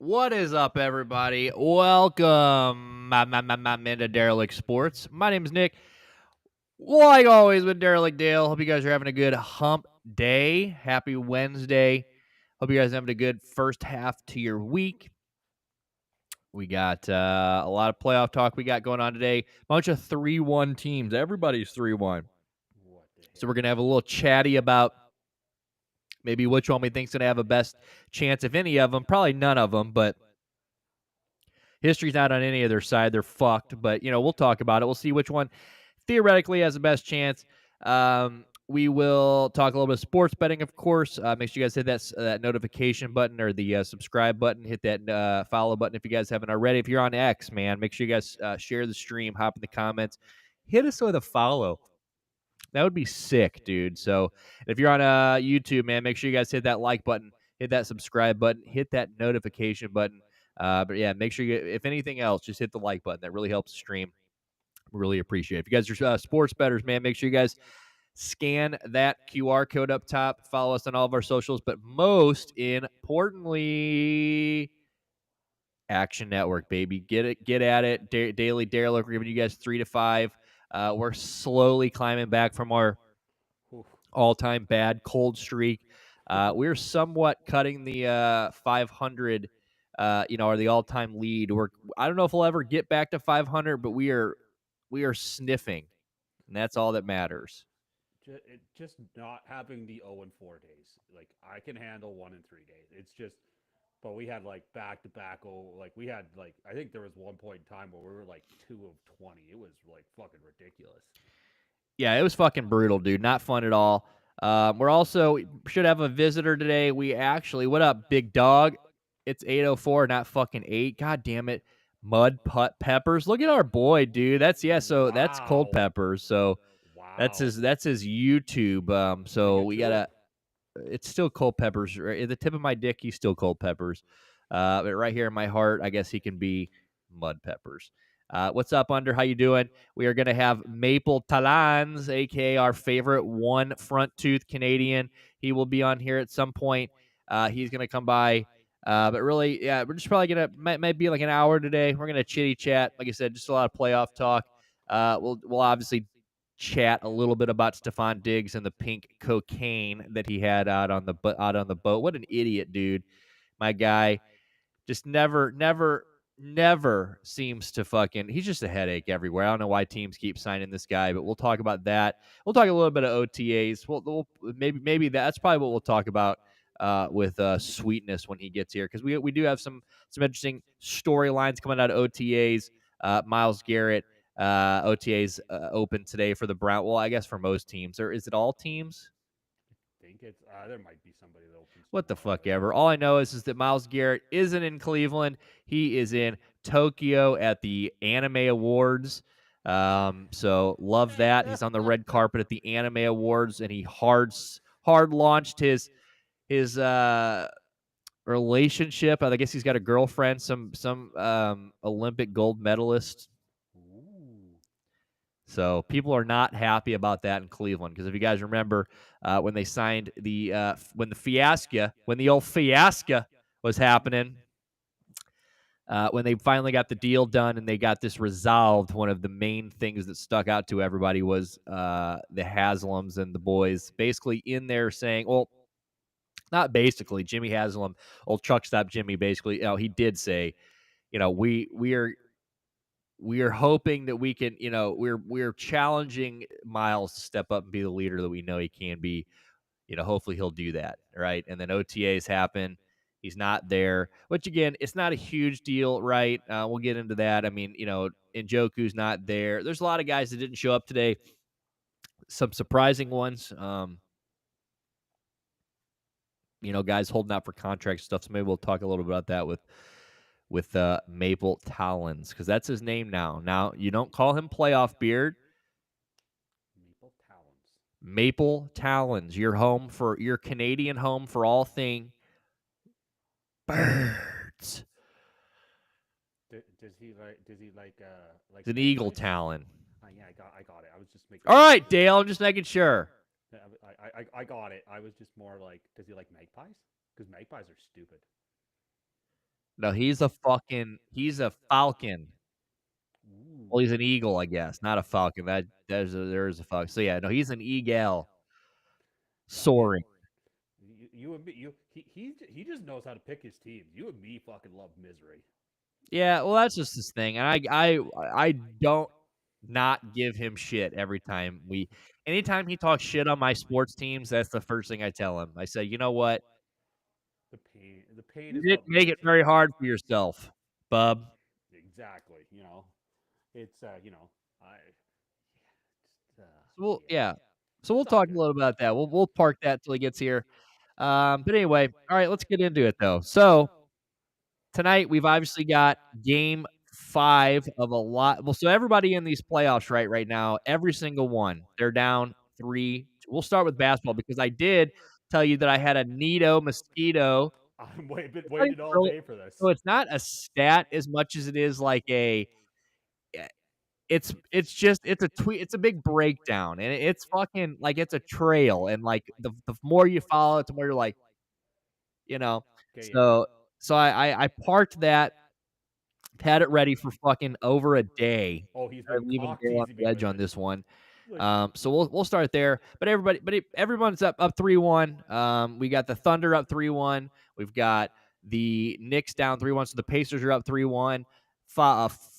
What is up, everybody? Welcome, into Derelict Sports. My name is Nick. Like always with Derelict Dale. Hope you guys are having a good hump day. Happy Wednesday. Hope you guys are having a good first half to your week. We got a lot of playoff talk we got going on today. Bunch of 3-1 teams. Everybody's 3-1. What the So we're heck? going to have a little chatty about maybe which one we think's going to have a best chance, if any of them. Probably none of them, but history's not on any of their side. They're fucked, but we'll talk about it. We'll see which one theoretically has the best chance. We will talk a little bit of sports betting, of course. Make sure you guys hit that notification button or the subscribe button. Hit that follow button if you guys haven't already. If you're on X, man, make sure you guys share the stream, hop in the comments, hit us with a follow. That would be sick, dude. So if you're on YouTube, man, make sure you guys hit that like button, hit that subscribe button, hit that notification button. But yeah, make sure you, if anything else, just hit the like button. That really helps the stream. Really appreciate it. If you guys are sports bettors, man, make sure you guys scan that QR code up top. Follow us on all of our socials. But most importantly, Action Network, baby. Get at it. Daily Derelict, we're giving you guys 3 to 5. We're slowly climbing back from our Oof. all-time bad cold streak. We're somewhat cutting the 500, or the all-time lead. I don't know if we'll ever get back to 500, but we are sniffing, and that's all that matters. Just not having the 0 and 4 days. Like I can handle 1 and 3 days. It's just, but we had like back to back. Oh, like we had like I think there was one point in time where we were like 2 of 20. It was like fucking ridiculous. Yeah, it was fucking brutal, dude. Not fun at all. We're also should have a visitor today. We actually, what up, big dog? It's 8:04, not fucking 8. God damn it. Mud Putt Peppers. Look at our boy, dude. So that's Cold Wow. Peppers. So Wow. that's his YouTube. Let me So get we to it. gotta it's still Cold Peppers. Right? At the tip of my dick, he's still Cold Peppers. But right here in my heart, I guess he can be Mud Peppers. What's up, Under? How you doing? We are going to have Maple Talans, a.k.a. our favorite one front tooth Canadian. He will be on here at some point. He's going to come by. But really, yeah, we're just probably going to, might be like an hour today. We're going to chitty chat. Like I said, just a lot of playoff talk. We'll obviously chat a little bit about Stephon Diggs and the pink cocaine that he had out on the boat. What an idiot, dude. My guy just never seems to fucking he's just a headache everywhere. I don't know why teams keep signing this guy, but we'll talk about that. We'll talk a little bit of OTAs. We'll maybe that's probably what we'll talk about with Sweetness when he gets here, because we do have some interesting storylines coming out of OTAs. Myles Garrett, OTAs open today for the Brown. Well, I guess for most teams, or is it all teams? I think it's there might be somebody that opens What the tomorrow. fuck ever. All I know is that Myles Garrett isn't in Cleveland. He is in Tokyo at the Anime Awards. So love that. He's on the red carpet at the Anime Awards, and he hard launched his relationship. I guess he's got a girlfriend, some Olympic gold medalist. Ooh. So people are not happy about that in Cleveland, because if you guys remember when they signed when the old fiasco was happening, when they finally got the deal done and they got this resolved, one of the main things that stuck out to everybody was the Haslams and the boys basically in there saying, well, not basically, Jimmy Haslam, old truck stop Jimmy, basically, he did say, we are hoping that we can, we're challenging Miles to step up and be the leader that we know he can be. Hopefully he'll do that, right? And then OTAs happen. He's not there, which again, it's not a huge deal, right? We'll get into that. I mean, Njoku's not there. There's a lot of guys that didn't show up today. Some surprising ones. Guys holding out for contract stuff. So maybe we'll talk a little bit about that with Maple Talons, because that's his name now. Now, you don't call him Playoff Beard. Maple Talons. Maple Talons, your Canadian home for all thing birds. Does he like? Does he like? Like It's an eagle magpies? talon. Yeah, I got it. I was just making All sure. right, Dale, I'm just making sure. I got it. I was just more like, does he like magpies? Because magpies are stupid. No, he's a falcon. Well, Ooh, he's an eagle, I guess, not a falcon. There's a falcon. So yeah, no, he's an eagle man. soaring. You and me, he just knows how to pick his teams. You and me fucking love misery. Yeah, well, that's just his thing, and I don't not give him shit every time we anytime he talks shit on my sports teams, that's the first thing I tell him. I say, "You know what? The pain You is didn't what make it makes it. very hard for yourself, bub." Exactly. It's I just So we'll yeah. yeah. So we'll It's all talk a good. little about that. We'll park that till he gets here. But anyway, all right, let's get into it though. So tonight we've obviously got game 5 of a lot. Well, so everybody in these playoffs right now, every single one, they're down 3. We'll start with basketball because I did tell you that I had a neato mosquito. Been It's not even waiting all really day for this. so it's not a stat as much as it is like a eh, it's just it's a big breakdown and it's fucking like it's a trail and like the more you follow it, the more you're like, you know. Okay, yeah. So I parked that, had it ready for fucking over a day. Oh, he's I'm been leaving cock Dale on teasing the me edge with on it. this one. Like, So we'll start there. But everyone's up 3-1. We got the Thunder up 3-1. We've got the Knicks down 3-1. So the Pacers are up 3-1.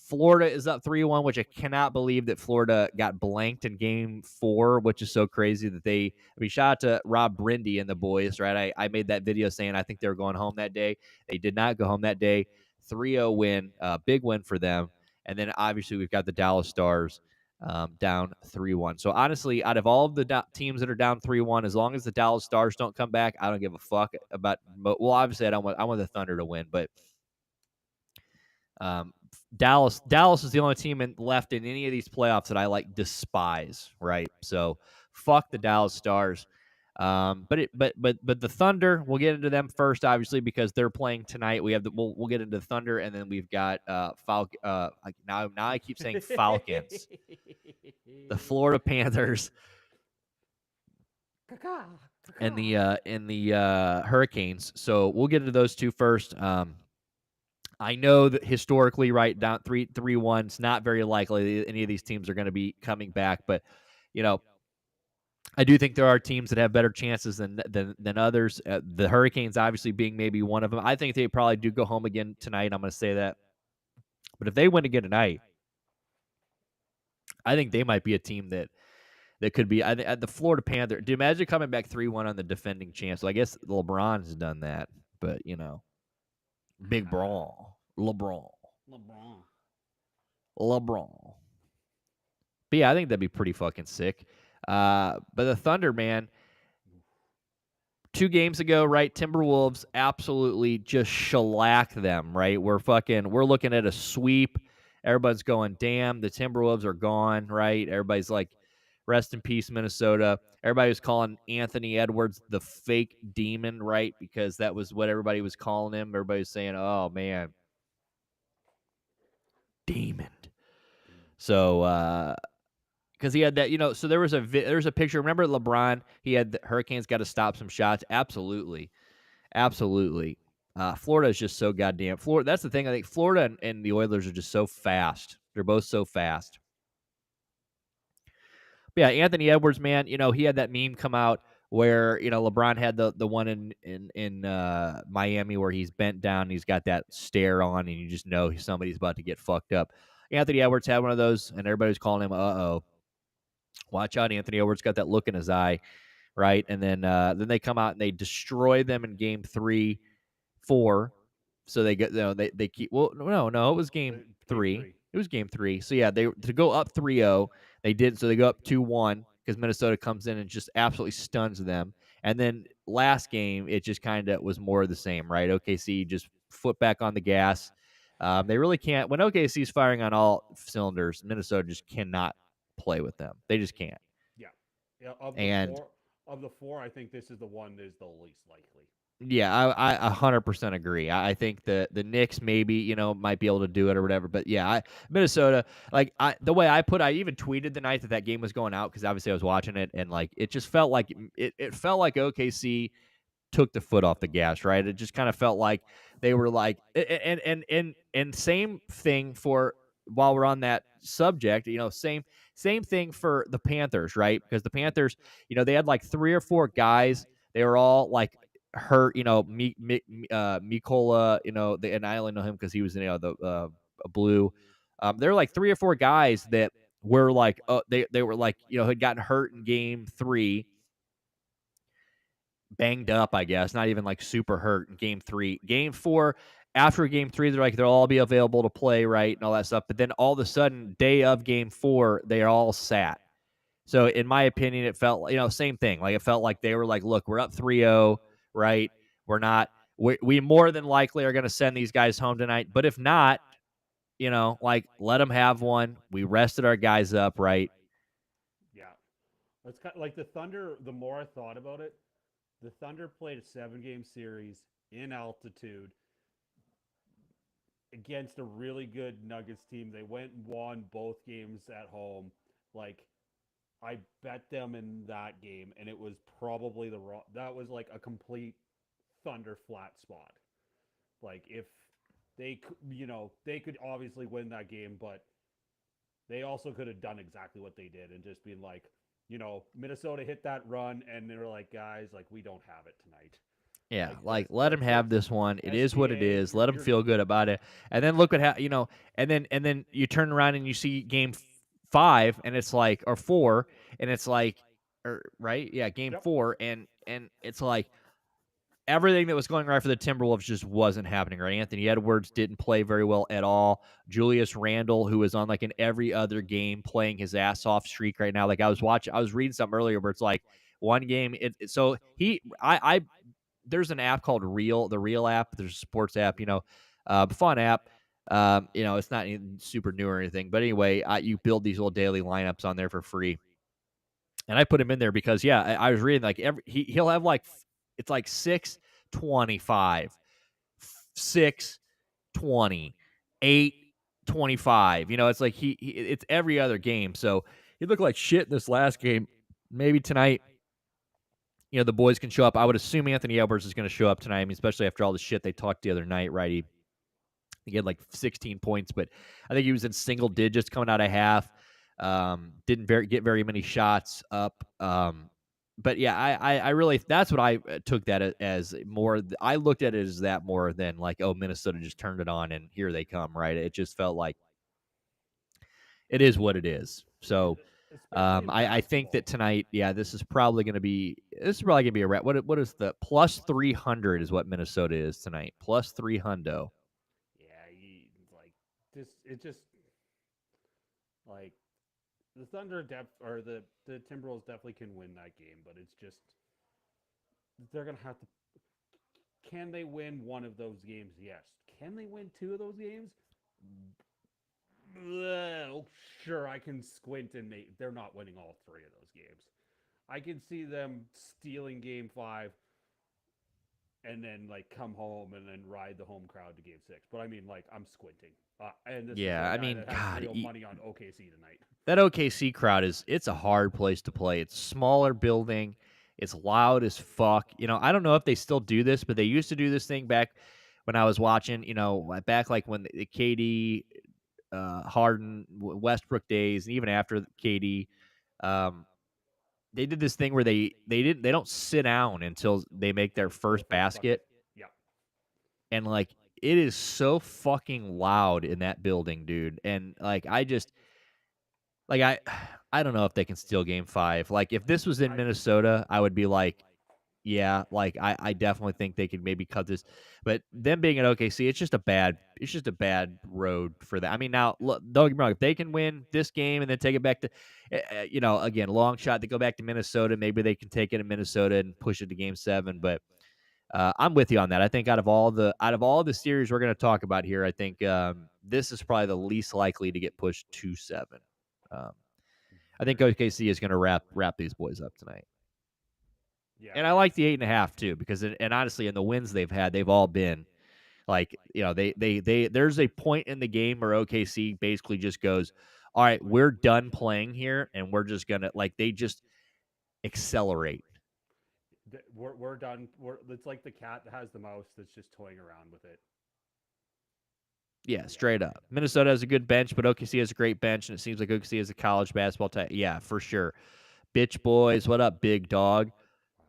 Florida is up 3-1, which I cannot believe that Florida got blanked in game 4, which is so crazy that I mean, shout out to Rob Brindy and the boys, right? I made that video saying I think they were going home that day. They did not go home that day. 3-0 win, big win for them. And then obviously we've got the Dallas Stars down 3-1. So honestly, out of all of the teams that are down 3-1, as long as the Dallas Stars don't come back, I don't give a fuck about. Well, obviously, I want the Thunder to win, but um, Dallas is the only team left in any of these playoffs that I like despise. Right, so fuck the Dallas Stars. But the Thunder, we'll get into them first, obviously, because they're playing tonight. We'll get into Thunder, and then we've got now I keep saying Falcons, the Florida Panthers, caca, and caca. the Hurricanes. So we'll get into those two first. I know that historically, right down 3-1, it's not very likely that any of these teams are going to be coming back, but you know, I do think there are teams that have better chances than others. The Hurricanes, obviously, being maybe one of them. I think they probably do go home again tonight. I'm going to say that, but if they win again tonight, I think they might be a team that could be. The Florida Panther. Do you imagine coming back 3-1 on the defending champs? So I guess LeBron's done that, but Big Brawl, LeBron. LeBron. But yeah, I think that'd be pretty fucking sick. But the Thunder, man, 2 games ago, right? Timberwolves absolutely just shellac them, right? We're looking at a sweep. Everybody's going, damn, the Timberwolves are gone, right? Everybody's like, rest in peace, Minnesota. Everybody was calling Anthony Edwards the fake demon, right? Because that was what everybody was calling him. Everybody was saying, oh man, demon. So because he had that, so there's a picture. Remember LeBron? He had the Hurricanes got to stop some shots. Absolutely, absolutely. Florida is just so goddamn Florida. That's the thing. I think Florida and the Oilers are just so fast. They're both so fast. But yeah, Anthony Edwards, man, he had that meme come out where LeBron had the one in Miami where he's bent down, and he's got that stare on, and you just know somebody's about to get fucked up. Anthony Edwards had one of those, and everybody's calling him, watch out, Anthony Edwards got that look in his eye, right? And then they come out and they destroy them in game 3-4. So they get they keep no, it was game Game 3. three. It was game 3. So yeah, they to go up 3-0, they did, so they go up 2-1 because Minnesota comes in and just absolutely stuns them. And then last game, it just kind of was more of the same, right? OKC just foot back on the gas. They really can't when OKC is firing on all cylinders. Minnesota just cannot play with them. They just can't. Yeah. Yeah. Of the And four, I think this is the one that is the least likely. yeah, I 100% agree. I think the Knicks maybe might be able to do it or whatever, but yeah, Minnesota, like I even tweeted the night that game was going out because obviously I was watching it and like it just felt like it felt like OKC took the foot off the gas, right? It just kind of felt like they were like, and same thing for while we're on that subject, same thing for the Panthers, right? Because the Panthers, they had like 3 or 4 guys. They were all like hurt, Mikola, and I only know him because he was in the blue. There were like 3 or 4 guys that were like, they were like, had gotten hurt in game 3, banged up, I guess, not even like super hurt in game 3. Game 4, after game 3, they're like, they'll all be available to play, right? And all that stuff. But then all of a sudden, day of game 4, they are all sat. So in my opinion, it felt, same thing. Like it felt like they were like, look, we're up 3-0, right? We're not, we more than likely are going to send these guys home tonight. But if not, like let them have one. We rested our guys up, right? Yeah. It's kind of like the Thunder. The more I thought about it, the Thunder played a 7-game series in altitude against a really good Nuggets team. They went and won both games at home. Like I bet them in that game, and it was probably the wrong. That was like a complete Thunder flat spot. Like if they could obviously win that game, but they also could have done exactly what they did and just been like, Minnesota hit that run, and they were like, guys, like we don't have it tonight. Yeah, Like like let him have this one. It is what it SGA, is. Let him you're feel good about it. And then look at how and then you turn around and you see game 5, and it's like, or 4, and it's like, or right, yeah, game yep, 4, and it's like everything that was going right for the Timberwolves just wasn't happening, right? Anthony Edwards didn't play very well at all. Julius Randle, who is on like an every other game playing his ass off streak right now. Like I was reading something earlier where it's like one game. So there's an app called the Real app. There's a sports app, fun app. It's not super new or anything, but anyway, you build these little daily lineups on there for free. And I put him in there because, yeah, I was reading like he'll have like, it's like 625, 620, 825. It's like it's every other game. So he looked like shit in this last game. Maybe tonight, the boys can show up. I would assume Anthony Edwards is going to show up tonight. I mean, especially after all the shit they talked the other night, right? He had like 16 points, but I think he was in single digits coming out of half. Didn't get very many shots up. But yeah, I really, that's what I took that as more. I looked at it as that more than like, oh, Minnesota just turned it on and here they come, right? It just felt like it is what it is. So especially in I think that basketball. tonight, yeah, this is probably gonna be a wrap. What is the plus 300 is what Minnesota is tonight. Plus 300. Yeah, like this. It just like the Thunder or the Timberwolves definitely can win that game, but it's just they're gonna have to. Can they win one of those games? Yes. Can they win 2 of those games? Oh, sure, I can squint and make. They're not winning all 3 of those games. I can see them stealing Game 5 and then like come home and then ride the home crowd to Game 6. But I mean, like I'm squinting, and this is Yeah, a I guy mean, that has God, real money on OKC tonight. that OKC crowd it's a hard place to play. It's a smaller building. It's loud as fuck. I don't know if they still do this, but they used to do this thing back when I was watching. Back like when the KD, Harden, Westbrook days, and even after KD, um, they did this thing where they don't sit down until they make their The first first bucket. basket, Yeah. and like it is so fucking loud in that building, dude. And like I I don't know if they can steal game 5. Like if this was in I Minnesota, I would be like, yeah, like I definitely think they could maybe cut this. But them being at OKC, it's just a bad road for that. I mean, now look, don't get me wrong, if they can win this game and then take it back to again, long shot, they go back to Minnesota, maybe they can take it in Minnesota and push it to game 7. But I'm with you on that. I think out of all the series we're going to talk about here, I think this is probably the least likely to get pushed to 7. Um, I think OKC is going to wrap these boys up tonight, yeah. and I like the 8.5 too because and honestly, in the wins they've had, they've all been like they there's a point in the game where OKC basically just goes, all right, we're done playing here, and we're just gonna like they just accelerate. We're done. It's like the cat that has the mouse that's just toying around with it. Yeah, Yeah. straight up. Minnesota has a good bench, but OKC has a great bench, and it seems like OKC has a college basketball type. Yeah, for sure. Bitch boys, what up, big dog? Wow.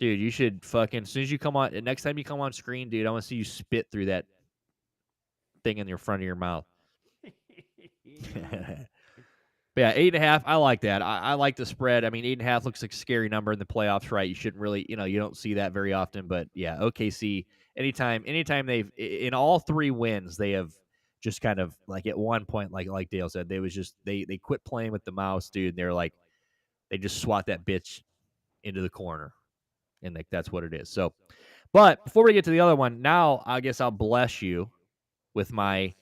Dude, you should fucking, as soon as you come on, next time you come on screen, dude, I want to see you spit through that thing in your front of your mouth. But yeah, 8.5. I like that. I like the spread. I mean, 8.5 looks like a scary number in the playoffs, right? You shouldn't really, you don't see that very often. But yeah, OKC. Anytime they've in all three wins, they have just kind of like at one point, like Dale said, they was just they quit playing with the mouse, dude. And they're like they just swat that bitch into the corner, and like that's what it is. So, but before we get to the other one, now I guess I'll bless you with Please. my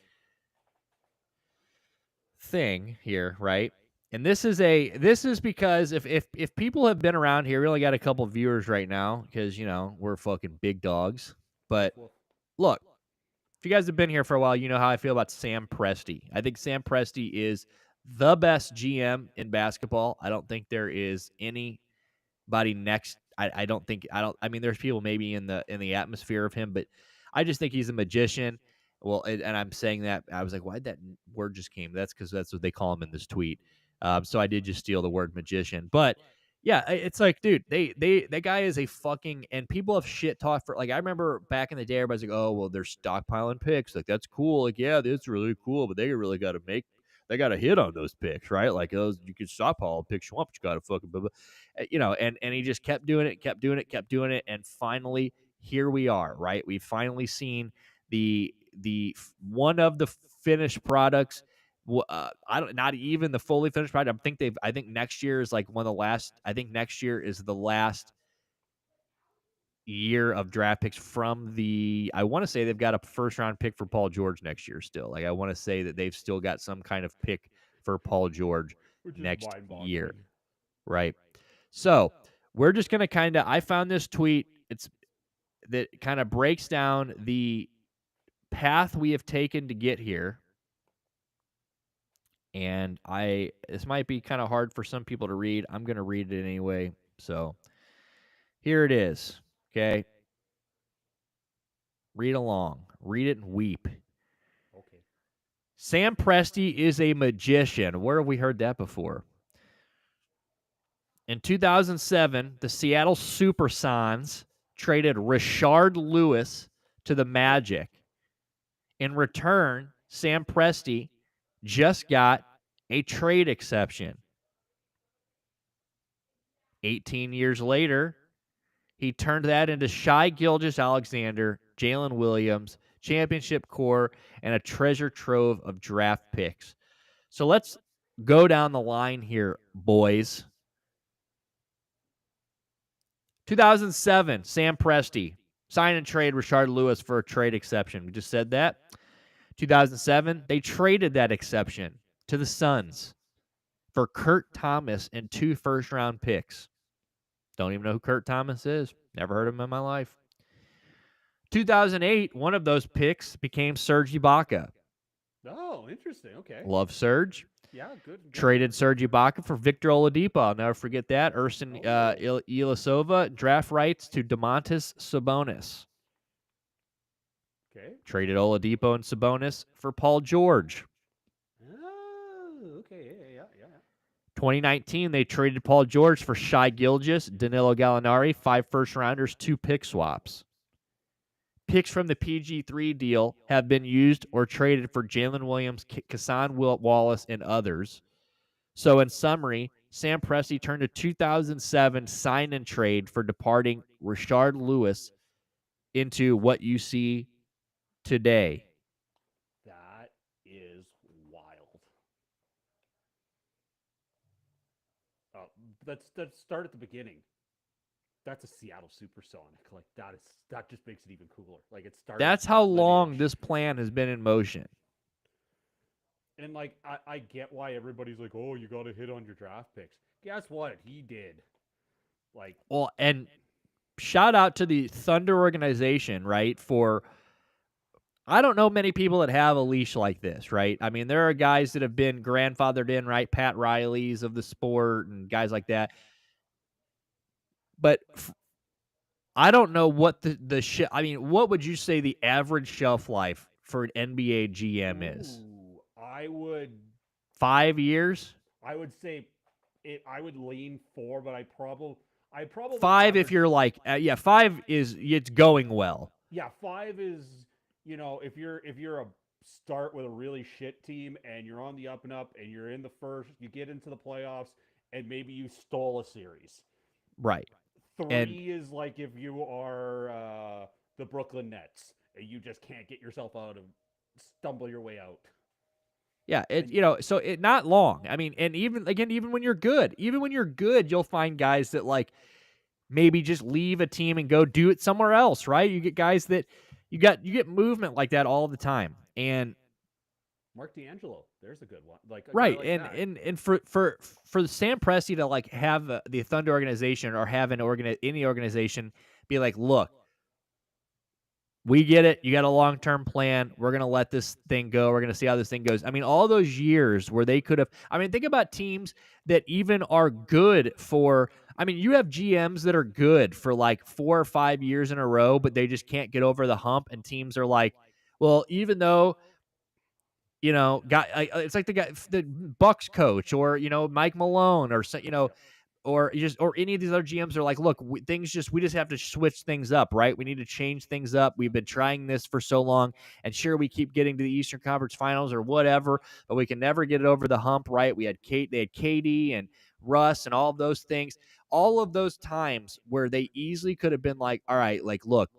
thing here, right? And this is because if people have been around here, we only got a couple viewers right now because we're fucking big dogs. Woof But woof. look, if you guys have been here for a while, you know how I feel about Sam Presti. I think Sam Presti is the best GM in basketball. I don't think there is any body next. I don't think I don't. I mean, there's people maybe in the atmosphere of him, but I just think he's a magician. Well, and I'm saying that I was like, why'd that word just came? That's because that's what they call him in this tweet. So I did just steal the word magician, but yeah, it's like, dude, that guy is a fucking, and people have shit talk for, like, I remember back in the day, everybody's like, oh well, they're stockpiling picks, like that's cool, like yeah, that's really cool, but they really got to they got to hit on those picks, right? Like those, you can stockpile picks you want, but you got to fucking blah, blah. And he just kept doing it, kept doing it, kept doing it, and finally here we are, right? We've finally seen the one of the finished products. I don't, not even the fully finished product. I think next year is like one of the last. I think next year is the last year of draft picks from the. I want to say they've got a first round pick for Paul George next year still. Like I want to say that they've still got some kind of pick for Paul George Which is next mind year, boggling. right? So we're just gonna kind of. I found this tweet. It's that kind of breaks down the path we have taken to get here. And this might be kind of hard for some people to read. I'm going to read it anyway. So here it is. Okay. Read along. Read it and weep. Okay. Sam Presti is a magician. Where have we heard that before? In 2007, the Seattle Supersons traded Rashard Lewis to the Magic. In return, Sam Presti just got a trade exception. 18 years later, he turned that into Shai Gilgeous-Alexander, Jalen Williams, championship core, and a treasure trove of draft picks. So let's go down the line here, boys. 2007, Sam Presti, sign and trade Rashard Lewis for a trade exception. We just said that. 2007, they traded that exception to the Suns for Kurt Thomas and 2 first-round picks. Don't even know who Kurt Thomas is. Never heard of him in my life. 2008, one of those picks became Serge Ibaka. Oh, interesting. Okay. Love Serge. Yeah, good. Yeah. Traded Serge Ibaka for Victor Oladipo. I'll never forget that. Ersan Oh. Ilyasova, draft rights to Domantas Sabonis. Okay. Traded Oladipo and Sabonis for Paul George. Oh, okay. Yeah. 2019, they traded Paul George for Shai Gilgeous, Danilo Gallinari, 5 first-rounders, 2 pick swaps. Picks from the PG3 deal have been used or traded for Jalen Williams, Kassan Wallace, and others. So, in summary, Sam Presti turned a 2007 sign and trade for departing Rashard Lewis into what you see today. That is wild. Let's start at the beginning. That's a Seattle Supersonic. Like that just makes it even cooler. Like it started That's how that long lineage. this plan has been in motion. And like I get why everybody's like, oh, you got to hit on your draft picks. Guess what? He did. Like, Well, and shout out to the Thunder organization, right? For I don't know many people that have a leash like this, right? I mean, there are guys that have been grandfathered in, right? Pat Riley's of the sport and guys like that. But I don't know what I mean, what would you say the average shelf life for an NBA GM is? Ooh, 5 years? I would say it. I would lean 4, but I probably 5 if average. you're like, yeah, 5 is it's going well. Yeah, 5 is, if you're a start with a really shit team and you're on the up and up and you're in the first, you get into the playoffs and maybe you stole a series. Right. And 3 is like if you are the Brooklyn Nets and you just can't get yourself out of stumble your way out. yeah, And so it not long. I mean, and even again, even when you're good, you'll find guys that like maybe just leave a team and go do it somewhere else, right? You get guys that you get movement like that all the time. And Mark D'Angelo, there's a good one. Like a guy right, like that. and for the Sam Presti to like have the Thunder organization or have any organization be like, look, we get it. You got a long term plan. We're gonna let this thing go. We're gonna see how this thing goes. I mean, all those years where they could have. I mean, think about teams that even are good for. I mean, you have GMs that are good for like 4 or 5 years in a row, but they just can't get over the hump. And teams are like, well, even though it's like the Bucks coach, or Mike Malone, or Yep. or any of these other GMs are like, look, we just have to switch things up, right? We need to change things up. We've been trying this for so long, and sure, we keep getting to the Eastern Conference Finals or whatever, but we can never get it over the hump, right? They had KD and Russ and all of those things, all of those times where they easily could have been like, all right, like, look,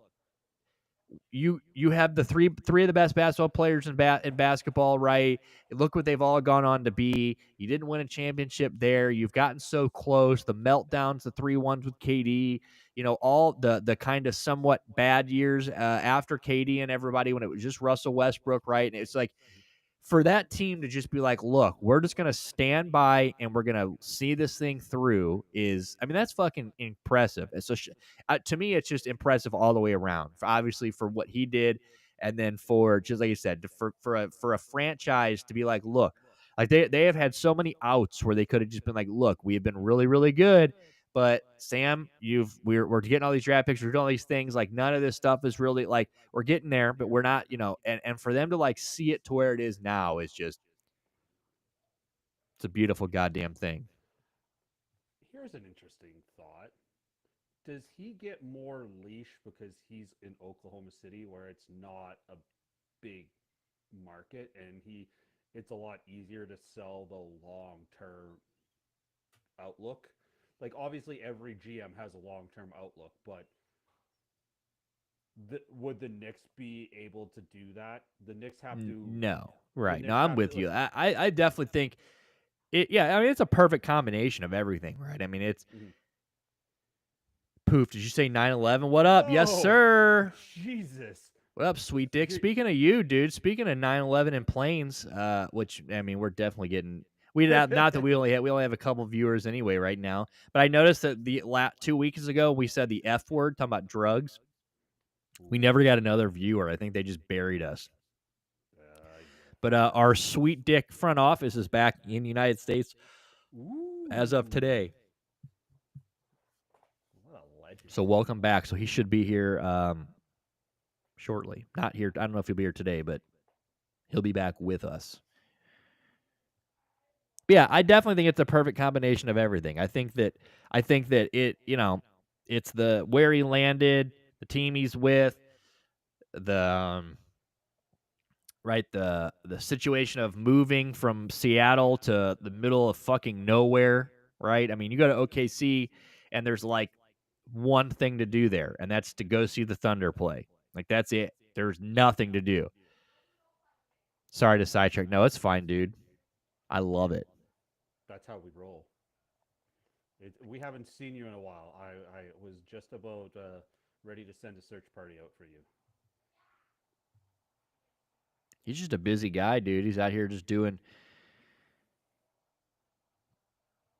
you have the three of the best basketball players in basketball, right? Look what they've all gone on to be. You didn't win a championship there. You've gotten so close. The meltdowns, the 3-1s with KD, all the kind of somewhat bad years after KD and everybody when it was just Russell Westbrook, right? And it's like for that team to just be like, look, we're just going to stand by and we're going to see this thing through I mean, that's fucking impressive. And so to me, it's just impressive all the way around, obviously for what he did. And then for, just like you said, for a franchise to be like, look, like they have had so many outs where they could have just been like, look, we have been really, really good. But Sam, we're getting all these draft picks, we're doing all these things. Like none of this stuff is really like we're getting there, but we're not, and for them to like see it to where it is now is just it's a beautiful goddamn thing. Here's an interesting thought. Does he get more leash because he's in Oklahoma City where it's not a big market and it's a lot easier to sell the long-term outlook? Like obviously every GM has a long-term outlook, but would the Knicks be able to do that? The Knicks have to No, the right? No, Knicks I'm have to with like you. I definitely think it. Yeah, I mean it's a perfect combination of everything, right? I mean it's mhm. poof. Did you say 9/11? What up? Yes, Oh, sir. Jesus. What up, sweet dick? You're, Speaking of you, dude. Speaking of 9/11 and planes, which I mean, we're definitely getting. Not that we only have a couple viewers anyway right now, but I noticed that 2 weeks ago we said the F word talking about drugs. We never got Ooh. another viewer. I think they just buried us. Yeah. But our sweet dick front office is back in the United States as of Ooh. today. What a legend. So welcome back. So he should be here shortly. Not here. I don't know if he'll be here today, but he'll be back with us. But yeah, I definitely think it's a perfect combination of everything. I think that it's the where he landed, the team he's with, the right the situation of moving from Seattle to the middle of fucking nowhere, right? I mean, you go to OKC and there's like one thing to do there, and that's to go see the Thunder play. Like that's it. There's nothing to do. Sorry to sidetrack. No, it's fine, dude. I love it. That's how we roll. We haven't seen you in a while. I was just about ready to send a search party out for you. He's just a busy guy, dude. He's out here just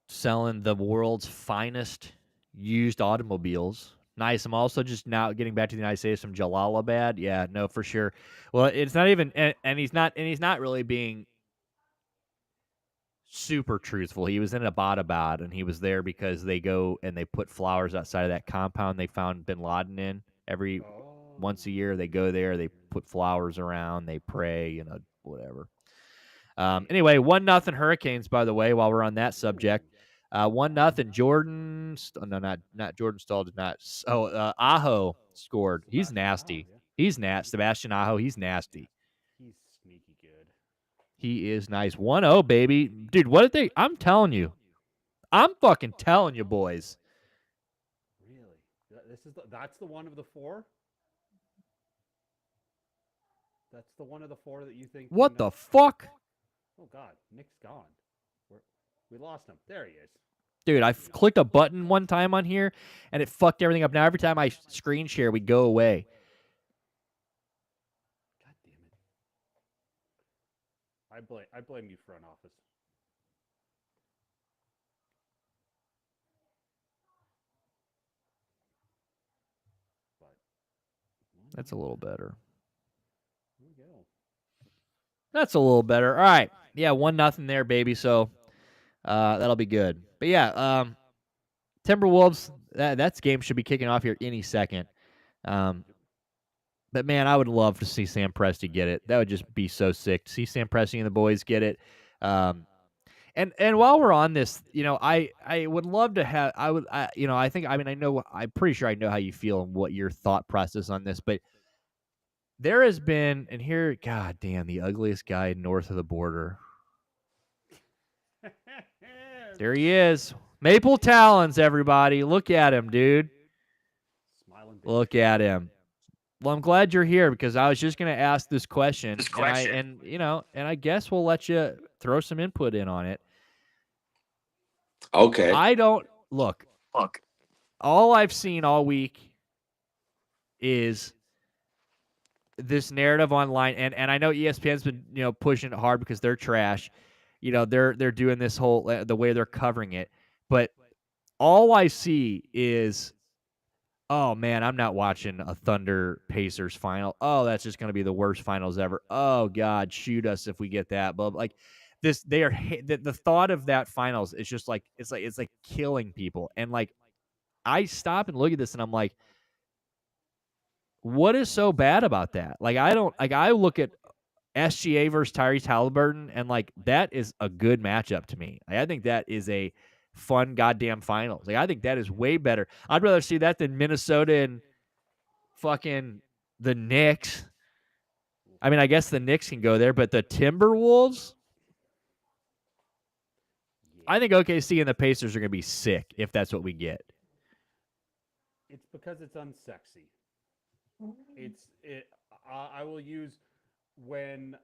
selling the world's finest used automobiles. Nice. I'm also just now getting back to the United States from Jalalabad. Yeah, no, for sure. Well, it's not even, and he's not really being super truthful. He was in Abbottabad, and he was there because they go and they put flowers outside of that compound they found Bin Laden in. Every Oh, once a year, they go there, they put flowers around, they pray, whatever. sweet. Anyway, 1-0 Hurricanes. By the way, while we're on that Ooh, subject, 1-0. Jordan, no, not Jordan Stahl did not. Oh, Aho scored. He's Sebastian Aho, nasty. yeah. He's nasty. Sebastian Aho. He's nasty. He's sneaky good. He is nice. 1-0, baby. Dude, what did they? I'm telling you. I'm fucking telling you, boys. Really? That's the one of the four. That's the one of the four that you think What can. the fuck? Oh God, Nick's gone. We're, we lost him. There he is. Dude, I clicked a button one time on here, and it fucked everything up. Now every time I screen share, we go away. God damn it. I blame you, front office. But That's a little better. here we go. That's a little better. All right. Yeah, 1-0 there, baby. So that'll be good. But yeah, Timberwolves, that game should be kicking off here any second. Yep. But man, I would love to see Sam Presti get it. That would just be so sick to see Sam Presti and the boys get it. And while we're on this, I would love to have. I think. I mean, I know. I'm pretty sure I know how you feel and what your thought process on this. But there has been, and here, God damn, the ugliest guy north of the border. There he is. Maple Talons, everybody. Look at him, dude. Smiling bitch. Look at him. Well, I'm glad you're here because I was just going to ask this question, This and question. I guess we'll let you throw some input in on it. Okay. I don't look. Look. All I've seen all week is this narrative online, and I know ESPN's been pushing it hard because they're trash. They're doing this whole the way they're covering it, but all I see is, oh man, I'm not watching a Thunder Pacers final. Oh, that's just going to be the worst finals ever. Oh God, shoot us if we get that. But like this, they are the thought of that finals is just like it's like killing people. And like I stop and look at this and I'm like, what is so bad about that? Like I don't like I look at SGA versus Tyrese Halliburton and like that is a good matchup to me. Like, I think that is a fun goddamn finals. Like I think that is way better. I'd rather see that than Minnesota and fucking the Knicks. I mean, I guess the Knicks can go there, but the Timberwolves, Yeah. I think OKC and the Pacers are going to be sick if that's what we get. It's because it's unsexy. I will use when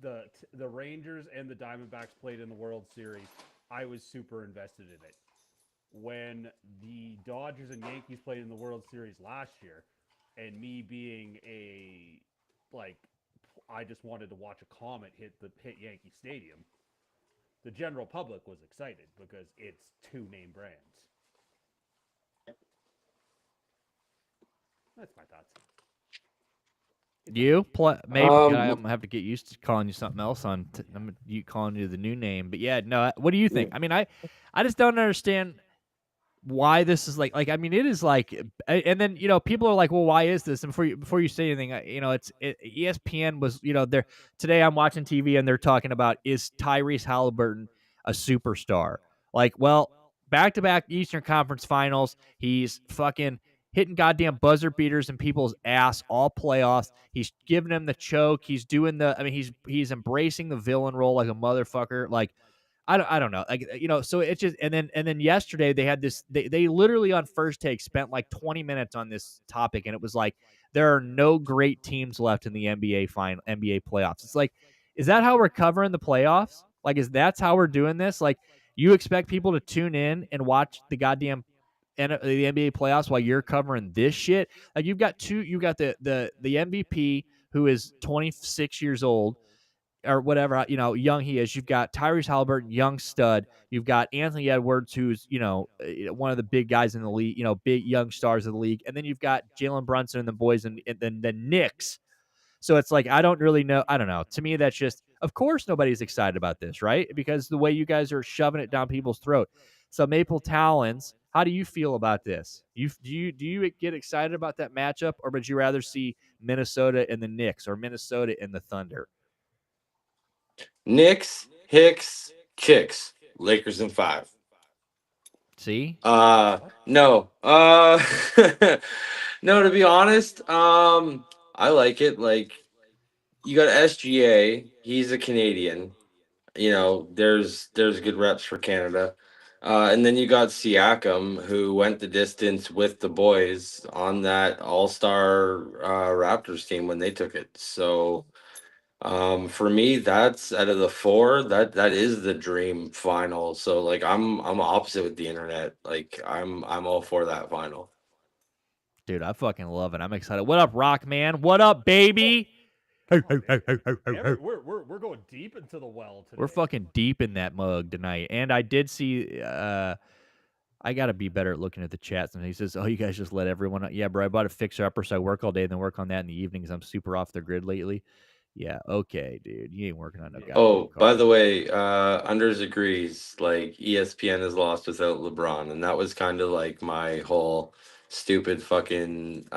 the Rangers and the Diamondbacks played in the World Series. I was super invested in it. When the Dodgers and Yankees played in the World Series last year, and me being like, I just wanted to watch a comet hit Yankee Stadium. The general public was excited because it's two name brands. That's my thoughts. You play maybe I'm gonna have to get used to calling you something else I'm you calling you the new name, but yeah, no. What do you think? I mean, I just don't understand why this is like I mean it is like, and then people are like, well, why is this? And before you say anything, ESPN was there today. I'm watching TV and they're talking about, is Tyrese Halliburton a superstar? Like, well, back-to-back Eastern Conference Finals, he's fucking hitting goddamn buzzer beaters in people's ass all playoffs. He's giving them the choke. He's doing the. I mean, he's embracing the villain role like a motherfucker. Like, I don't know. Like, so it's just, and then yesterday they had this, they literally on First Take spent like 20 minutes on this topic, and it was like, there are no great teams left in the NBA playoffs. It's like, is that how we're covering the playoffs? Like, that's how we're doing this? Like, you expect people to tune in and watch the goddamn the NBA playoffs while you're covering this shit? Like, you got the MVP who is 26 years old, or whatever, young he is. You've got Tyrese Halliburton, young stud. You've got Anthony Edwards, who's, one of the big guys in the league, big young stars of the league. And then you've got Jalen Brunson and the boys and then the Knicks. So it's like, I don't really know. I don't know. To me, that's just, Of course, nobody's excited about this, right? Because the way you guys are shoving it down people's throat. So Maple Talons, how do you feel about this? Do you get excited about that matchup, or would you rather see Minnesota and the Knicks or Minnesota and the Thunder? Knicks, Hicks, Kicks, Lakers in five. See, What? No. No, to be honest, I like it. Like, you got SGA, he's a Canadian. You know, there's good reps for Canada. And then you got Siakam, who went the distance with the boys on that All-Star Raptors team when they took it. So, for me, that's out of the four, that is the dream final. So, like, I'm opposite with the internet. Like, I'm all for that final. dude, I fucking love it. I'm excited. What up, Rock Man? What up, Whoa. baby? Hey, Oh, hey, hey, hey, hey, hey, hey. we're going deep into the well We're today. fucking deep in that mug tonight. And I did see I gotta be better at looking at the chats. And he says, "Oh, you guys just let everyone." Yeah, bro. I bought a fixer upper, so I work all day and then work on that in the evenings. I'm super off the grid lately. Yeah, okay, dude. You ain't working on no Yeah. goddamn Oh, by car. the way, Unders agrees. Like, ESPN is lost without LeBron, and that was kind of like my whole stupid fucking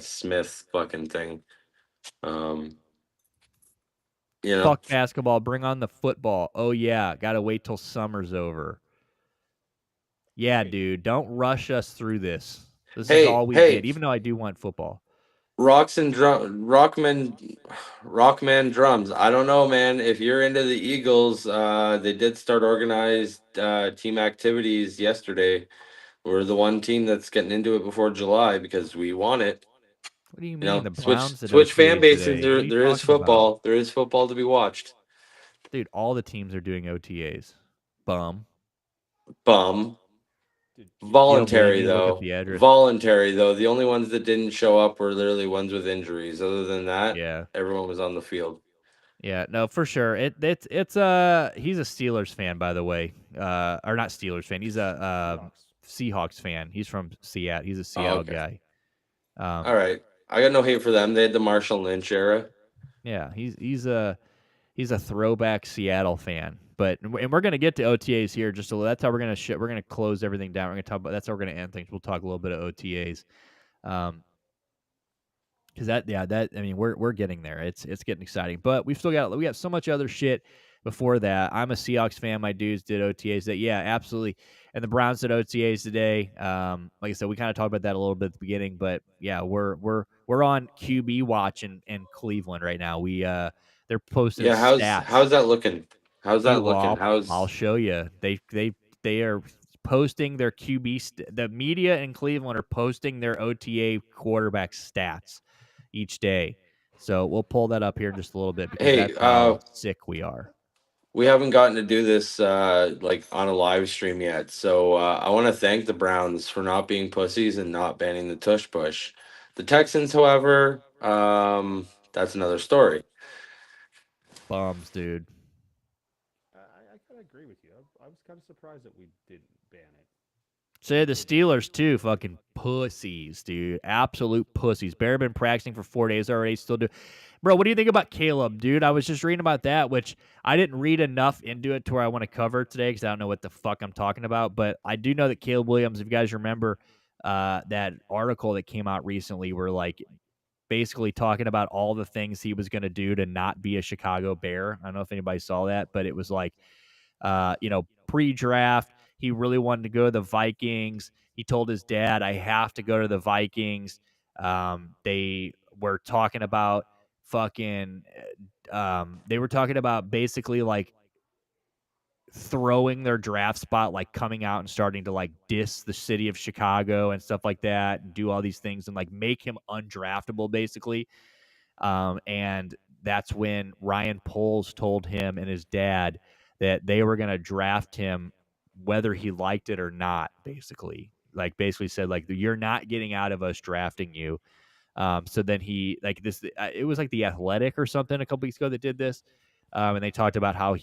Smith fucking thing. Um, you know. Fuck basketball. Bring on the football. Oh yeah, gotta wait till summer's over. Yeah, Wait. dude. Don't rush us through this. This is Hey, all we hey, get. Even though I do want football. Rockman drums. I don't know, man. If you're into the Eagles, they did start organized team activities yesterday. We're the one team that's getting into it before July because we want it. What do you You mean? know, The switch Browns at switch fan OTAs bases. today? What There are you there is talking about? football. There is football to be watched. Dude, all the teams are doing OTAs. Bum. Bum. You don't believe Voluntary me? Look up though. the address. Voluntary though. The only ones that didn't show up were literally ones with injuries. Other than that, Yeah. everyone was on the field. Yeah, no, for sure. It's he's a Steelers fan, by the way. Or not Steelers fan. He's a Seahawks. Seahawks fan. He's from Seattle. He's a Oh, Seattle okay. guy. All Um, right. I got no hate for them. They had the Marshall Lynch era. yeah, he's a throwback Seattle fan. But and we're gonna get to OTAs here. Just so that's how we're gonna close everything down. We're gonna talk about that's how we're gonna end things. We'll talk a little bit of OTAs. Um, because that I mean we're getting there. It's getting exciting, but we got so much other shit before that. I'm a Seahawks fan. My dudes did OTAs. That yeah, absolutely. And the Browns did OTAs today. Like I said, we kind of talked about that a little bit at the beginning, but yeah, we're on QB watch in Cleveland right now. They're posting Yeah, how's stats. how's that looking? How's Dude, that well, looking? I'll How's show you. They are posting their the media in Cleveland are posting their OTA quarterback stats each day. So we'll pull that up here in just a little bit because Hey, that's how sick we are. we haven't gotten to do this like on a live stream yet. So I want to thank the Browns for not being pussies and not banning the tush push. The Texans, however, that's another story. Bums, dude. I kind of agree with you. I was kind of surprised that we didn't ban it. Say the They just Steelers too, fucking pussies, dude. Absolute pussies. Bear been practicing for 4 days already, still do. Bro, what do you think about Caleb, dude? I was just reading about that, which I didn't read enough into it to where I want to cover it today because I don't know what the fuck I'm talking about. But I do know that Caleb Williams, if you guys remember that article that came out recently, where like basically talking about all the things he was going to do to not be a Chicago Bear. I don't know if anybody saw that, but it was like pre-draft, he really wanted to go to the Vikings. He told his dad, "I have to go to the Vikings." They were talking about fucking. They were talking about basically like throwing their draft spot, like coming out and starting to like diss the city of Chicago and stuff like that, and do all these things and like make him undraftable, basically. And that's when Ryan Poles told him and his dad that they were going to draft him whether he liked it or not, basically. Like, basically said, like, you're not getting out of us drafting you. So then he, like, it was like The Athletic or something a couple weeks ago that did this. And they talked about how at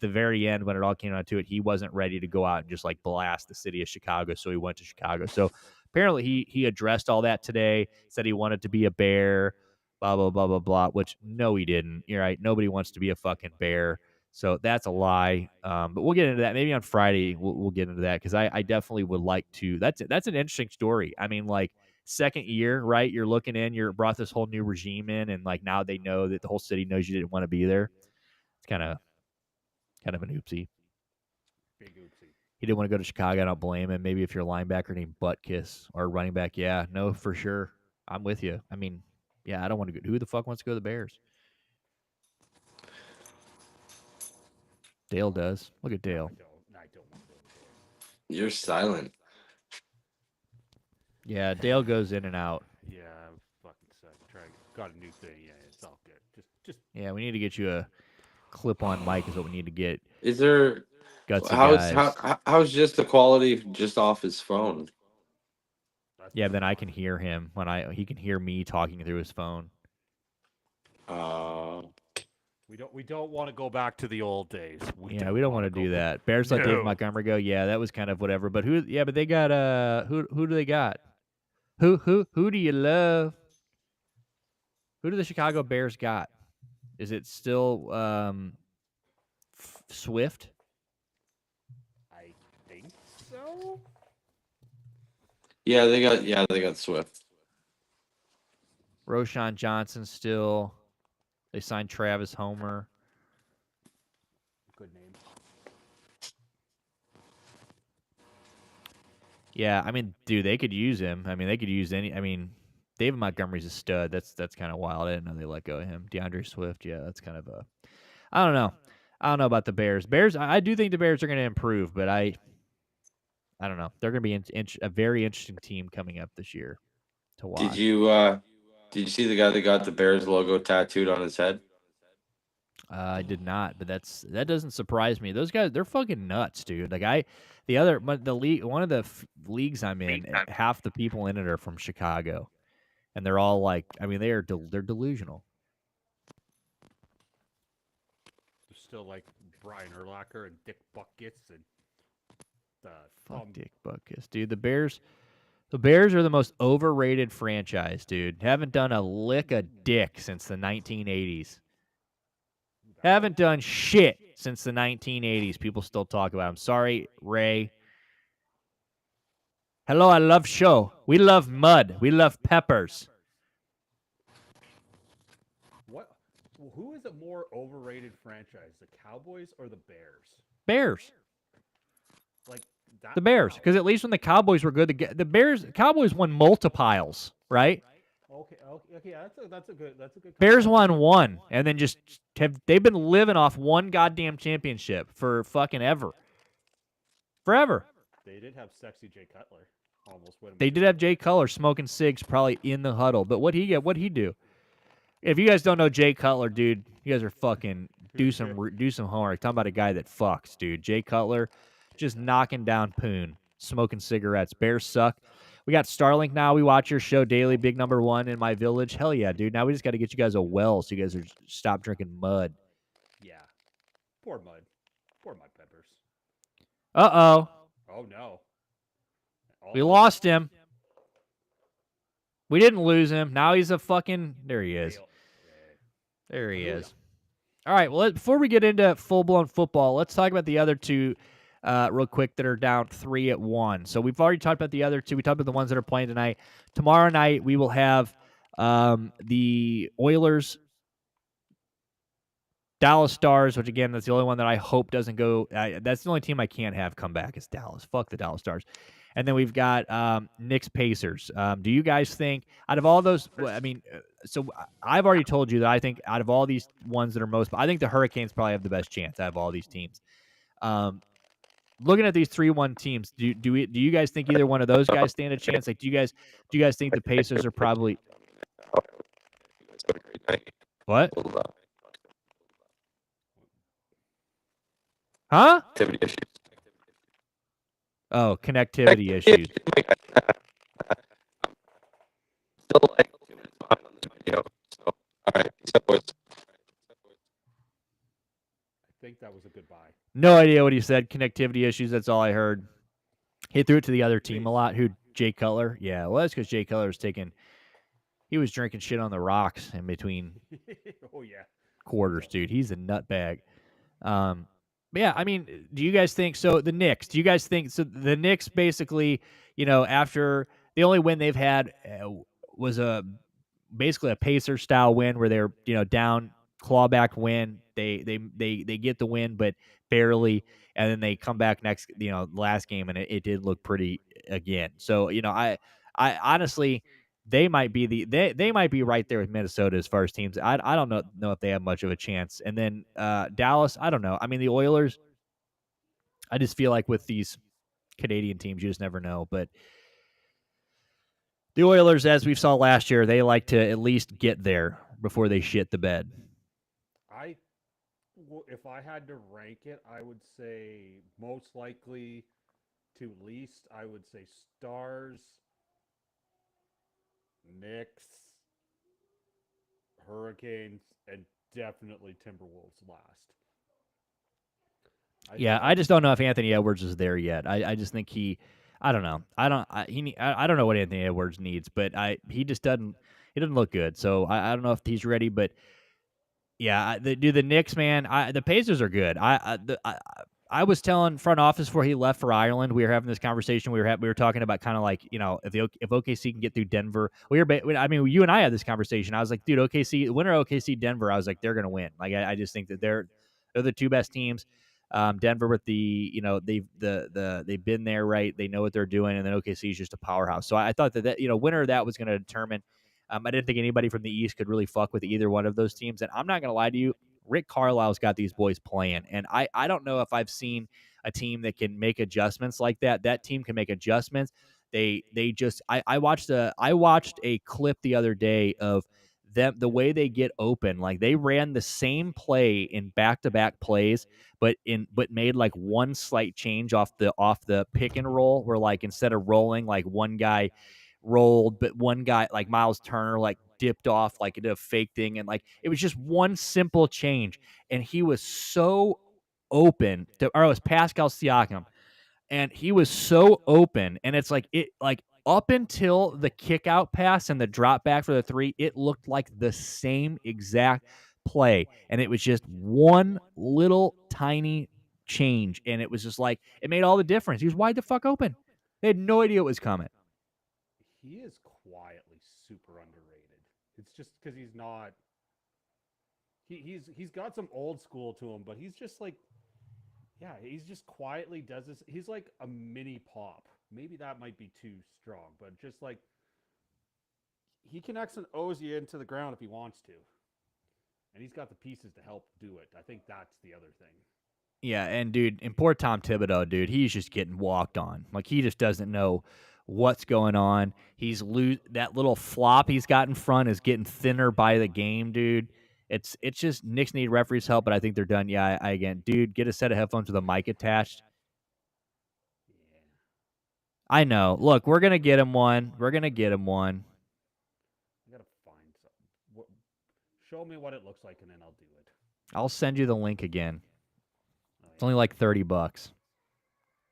the very end, when it all came down to it, he wasn't ready to go out and just like blast the city of Chicago. So he went to Chicago. So apparently he addressed all that today, said he wanted to be a Bear. blah, blah, blah, blah, blah, which no, he didn't. You're right. Nobody wants to be a fucking bear. So that's a lie. But we'll get into that. Maybe on Friday we'll get into that because I definitely would like to. That's an interesting story. I mean, like, second year, right? You're looking in, you're brought this whole new regime in, and like now they know that the whole city knows you didn't want to be there. It's kind of an oopsie. Big oopsie. He didn't want to go to Chicago. I don't blame him. Maybe if you're a linebacker named Buttkiss or running back, yeah, no, for sure. I'm with you. I mean, yeah, I don't want to go. Who the fuck wants to go to the Bears? Dale does. Look at Dale. I don't want to go to the Bears. You're silent. Yeah, Dale goes in and out. Yeah, I'm fucking sick. Got a new thing. Yeah, it's all good. Just. Yeah, we need to get you a clip-on mic. Is what we need to get. Is there? Gutsy guys. How's just the quality just off his phone? Yeah, then I can hear him when he can hear me talking through his phone. We don't want to go back to the old days. We don't want to do that. Bears let David Montgomery go. Yeah, that was kind of whatever. But who? Yeah, but they got who do they got? Who do you love? Who do the Chicago Bears got? Is it still Swift? I think so. Yeah, they got Swift. Roshan Johnson still. They signed Travis Homer. Good name. Yeah, I mean, dude, they could use him. I mean, they could use any. I mean, David Montgomery's a stud. That's kind of wild. I didn't know they let go of him. DeAndre Swift. Yeah, that's kind of a. I don't know. I don't know about the Bears. I do think the Bears are going to improve, but I don't know. They're going to be a very interesting team coming up this year to watch. Did you see the guy that got the Bears logo tattooed on his head? I did not, but that doesn't surprise me. Those guys, they're fucking nuts, dude. Like the league, one of the leagues I'm in, half the people in it are from Chicago, and they're all like, I mean, they're delusional. They're still like Brian Urlacher and Dick Buckets and Dick Buckets, dude. The Bears are the most overrated franchise, dude. Haven't done a lick of dick since the 1980s. Haven't done shit since the 1980s. People still talk about them. Sorry, Ray. Hello, I love show. We love mud. We love peppers. What? Who is a more overrated franchise, the Cowboys or the Bears? Bears. Like that, the Bears, because at least when the Cowboys were good, the Cowboys won multiples, right? Okay, that's a good. Bears won one, and then they've been living off one goddamn championship for fucking ever. Forever. They did have sexy Jay Cutler. Almost win. They did have Jay Cutler smoking cigs probably in the huddle, but what'd he do? If you guys don't know Jay Cutler, dude, you guys are fucking do some homework. Talking about a guy that fucks, dude. Jay Cutler, just knocking down poon, smoking cigarettes. Bears suck. We got Starlink now. We watch your show daily. Big number one in my village. Hell yeah, dude. Now we just got to get you guys a well so you guys stop drinking mud. Yeah. Poor mud peppers. Uh-oh. Oh, no. We lost him. We didn't lose him. Now he's a fucking... There he is. There he is. All right, well, before we get into full-blown football, let's talk about the other two real quick that are down 3-1. So we've already talked about the other two. We talked about the ones that are playing tonight. Tomorrow night, we will have the Oilers, Dallas Stars, which, again, that's the only one that I hope doesn't go. That's the only team I can't have come back is Dallas. Fuck the Dallas Stars. And then we've got Knicks Pacers. Do you guys think, out of all those, so I've already told you that I think out of all these ones that are most, I think the Hurricanes probably have the best chance out of all these teams. Looking at these 3-1 teams, do you guys think either one of those guys stand a chance? Like, do you guys think the Pacers are probably what? Huh? Oh, connectivity issues. Still like 2 minutes behind on this video. So, all right, peace out, boys. I think that was a goodbye. No idea what he said. Connectivity issues. That's all I heard. He threw it to the other team a lot. Who? Jay Cutler. Yeah, well, that's because Jay Cutler is taking He was drinking shit on the rocks in between Oh yeah. quarters, dude. He's a nutbag. But yeah, I mean, do you guys think so? The Knicks, do you guys think so? The Knicks basically, after the only win they've had was basically a Pacer style win where they're down, clawback win. They get the win, but barely, and then they come back next last game, and it did look pretty again. So I honestly, they might be they might be right there with Minnesota as far as teams. I don't know if they have much of a chance. And then Dallas, I don't know. I mean, the Oilers, I just feel like with these Canadian teams, you just never know. But the Oilers, as we saw last year, they like to at least get there before they shit the bed. If I had to rank it, I would say most likely to least. I would say Stars, Knicks, Hurricanes, and definitely Timberwolves last. I just don't know if Anthony Edwards is there yet. I just think I don't know. I don't know what Anthony Edwards needs, but he just doesn't look good. So I don't know if he's ready, but yeah, the Knicks, man. The Pacers are good. I was telling front office before he left for Ireland. We were having this conversation. We were talking about kind of like if OKC can get through Denver. I mean, you and I had this conversation. I was like, dude, OKC winner OKC Denver. I was like, they're gonna win. Like I just think that they're the two best teams. Denver with they've been there, right? They know what they're doing, and then OKC is just a powerhouse. So I thought that winner of that was going to determine. I didn't think anybody from the East could really fuck with either one of those teams. And I'm not going to lie to you, Rick Carlisle's got these boys playing, and I don't know if I've seen a team that can make adjustments like that. That team can make adjustments. They just I watched a clip the other day of them, the way they get open. Like they ran the same play in back-to-back plays, but made like one slight change off the pick and roll, where like instead of rolling, like one guy rolled, but one guy like Miles Turner like dipped off, like did a fake thing, and like it was just one simple change, and he was so open or it was Pascal Siakam, and he was so open, and it's like up until the kick out pass and the drop back for the three, it looked like the same exact play, and it was just one little tiny change, and it was just like it made all the difference. He was wide the fuck open. They had no idea what was coming. He is quietly super underrated. It's just because he's not. He's got some old school to him, but he's just like, yeah, he's just quietly does this. He's like a mini pop. Maybe that might be too strong, but just like he connects and owes you into the ground if he wants to, and he's got the pieces to help do it. I think that's the other thing. Yeah, and dude, and poor Tom Thibodeau, dude, he's just getting walked on. Like he just doesn't know what's going on. That little flop he's got in front is getting thinner by the game, dude. It's just Knicks need referees help, but I think they're done. Yeah, I again, dude, get a set of headphones with a mic attached. Yeah. I know. Look, we're gonna get him one. We're gonna get him one. I gotta find something. Show me what it looks like, and then I'll do it. I'll send you the link again. Oh, yeah. It's only like $30.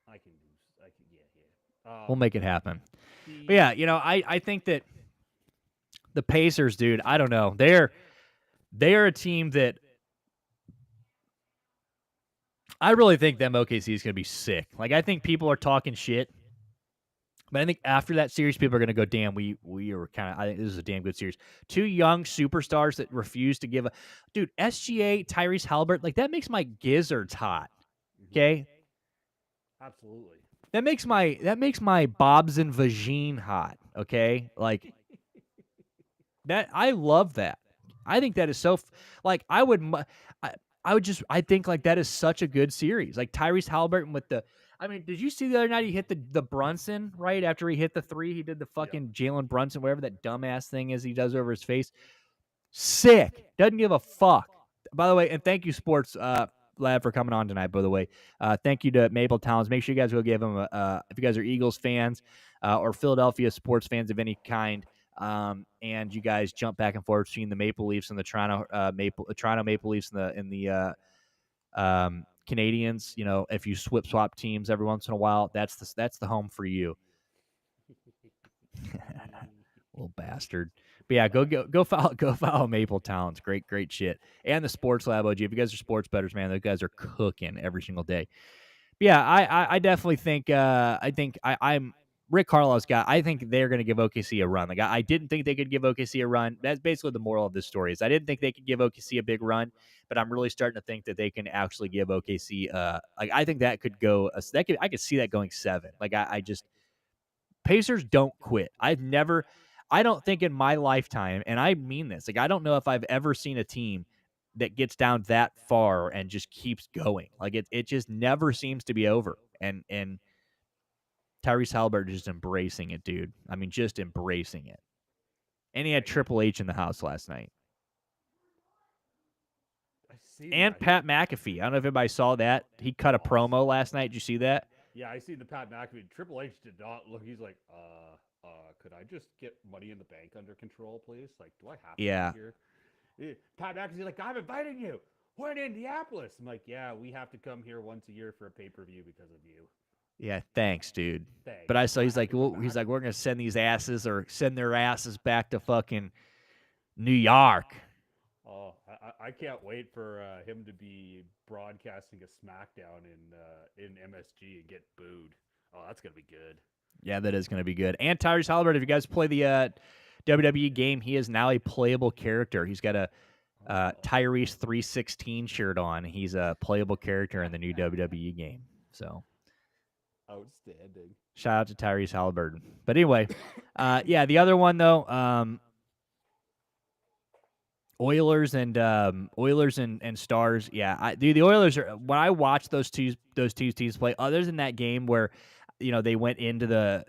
I can do. I can. Yeah. We'll make it happen. But yeah, I think that the Pacers, dude, I don't know. They are a team that I really think them OKC is going to be sick. Like I think people are talking shit, but I think after that series, people are going to go, "Damn, we were kind of." I think this is a damn good series. Two young superstars that refuse to give a dude. SGA, Tyrese Halliburton, like that makes my gizzards hot. Okay, absolutely. That makes my bobs and vagine hot. Okay, like that. I love that. I think that is so. Like I would think like that is such a good series. Like Tyrese Halliburton with the. I mean, did you see the other night he hit the Brunson right after he hit the three? He did the fucking Jalen Brunson, whatever that dumbass thing is he does over his face. Sick. Doesn't give a fuck. By the way, and thank you, Sports Lab, for coming on tonight. By the way, thank you to Maple Towns. Make sure you guys go give him if you guys are Eagles fans or Philadelphia sports fans of any kind. And you guys jump back and forth between the Maple Leafs and the Toronto Maple Leafs and the Canadians. You know, if you swap teams every once in a while, that's the home for you. Little bastard. But yeah, go follow Maple Talents. Great shit. And the Sports Lab OG. If you guys are sports bettors, man, those guys are cooking every single day. But yeah, I definitely think I'm Rick Carlisle's guy. I think they're going to give OKC a run. Like I didn't think they could give OKC a run. That's basically the moral of this story. Is I didn't think they could give OKC a big run, but I'm really starting to think that they can actually give OKC. Like I think that could go. I could see that going 7. Like I just Pacers don't quit. I don't think in my lifetime, and I mean this, like I don't know if I've ever seen a team that gets down that far and just keeps going. Like it just never seems to be over. And Tyrese Halliburton just embracing it, dude. I mean, just embracing it. And he had Triple H in the house last night. I see And that. Pat McAfee. I don't know if anybody saw that. He cut a promo last night. Did you see that? Yeah, I see the Pat McAfee. Triple H did not look. He's like, could I just get Money in the Bank under control, please? Like, do I have to be here? Pat McAfee's like, I'm inviting you. We're in Indianapolis. I'm like, yeah, we have to come here once a year for a pay-per-view because of you. Yeah, thanks, dude. Thanks. But I saw he's like, we're gonna send these asses or send their asses back to fucking New York. Oh, I can't wait for him to be broadcasting a SmackDown in MSG and get booed. Oh, that's gonna be good. Yeah, that is going to be good. And Tyrese Halliburton, if you guys play the WWE game, he is now a playable character. He's got a Tyrese 316 shirt on. He's a playable character in the new WWE game. So outstanding. Shout out to Tyrese Halliburton. But anyway, yeah, the other one though, Oilers and Stars. Yeah, dude, the Oilers are, when I watch those two teams play, other than that game where they went into the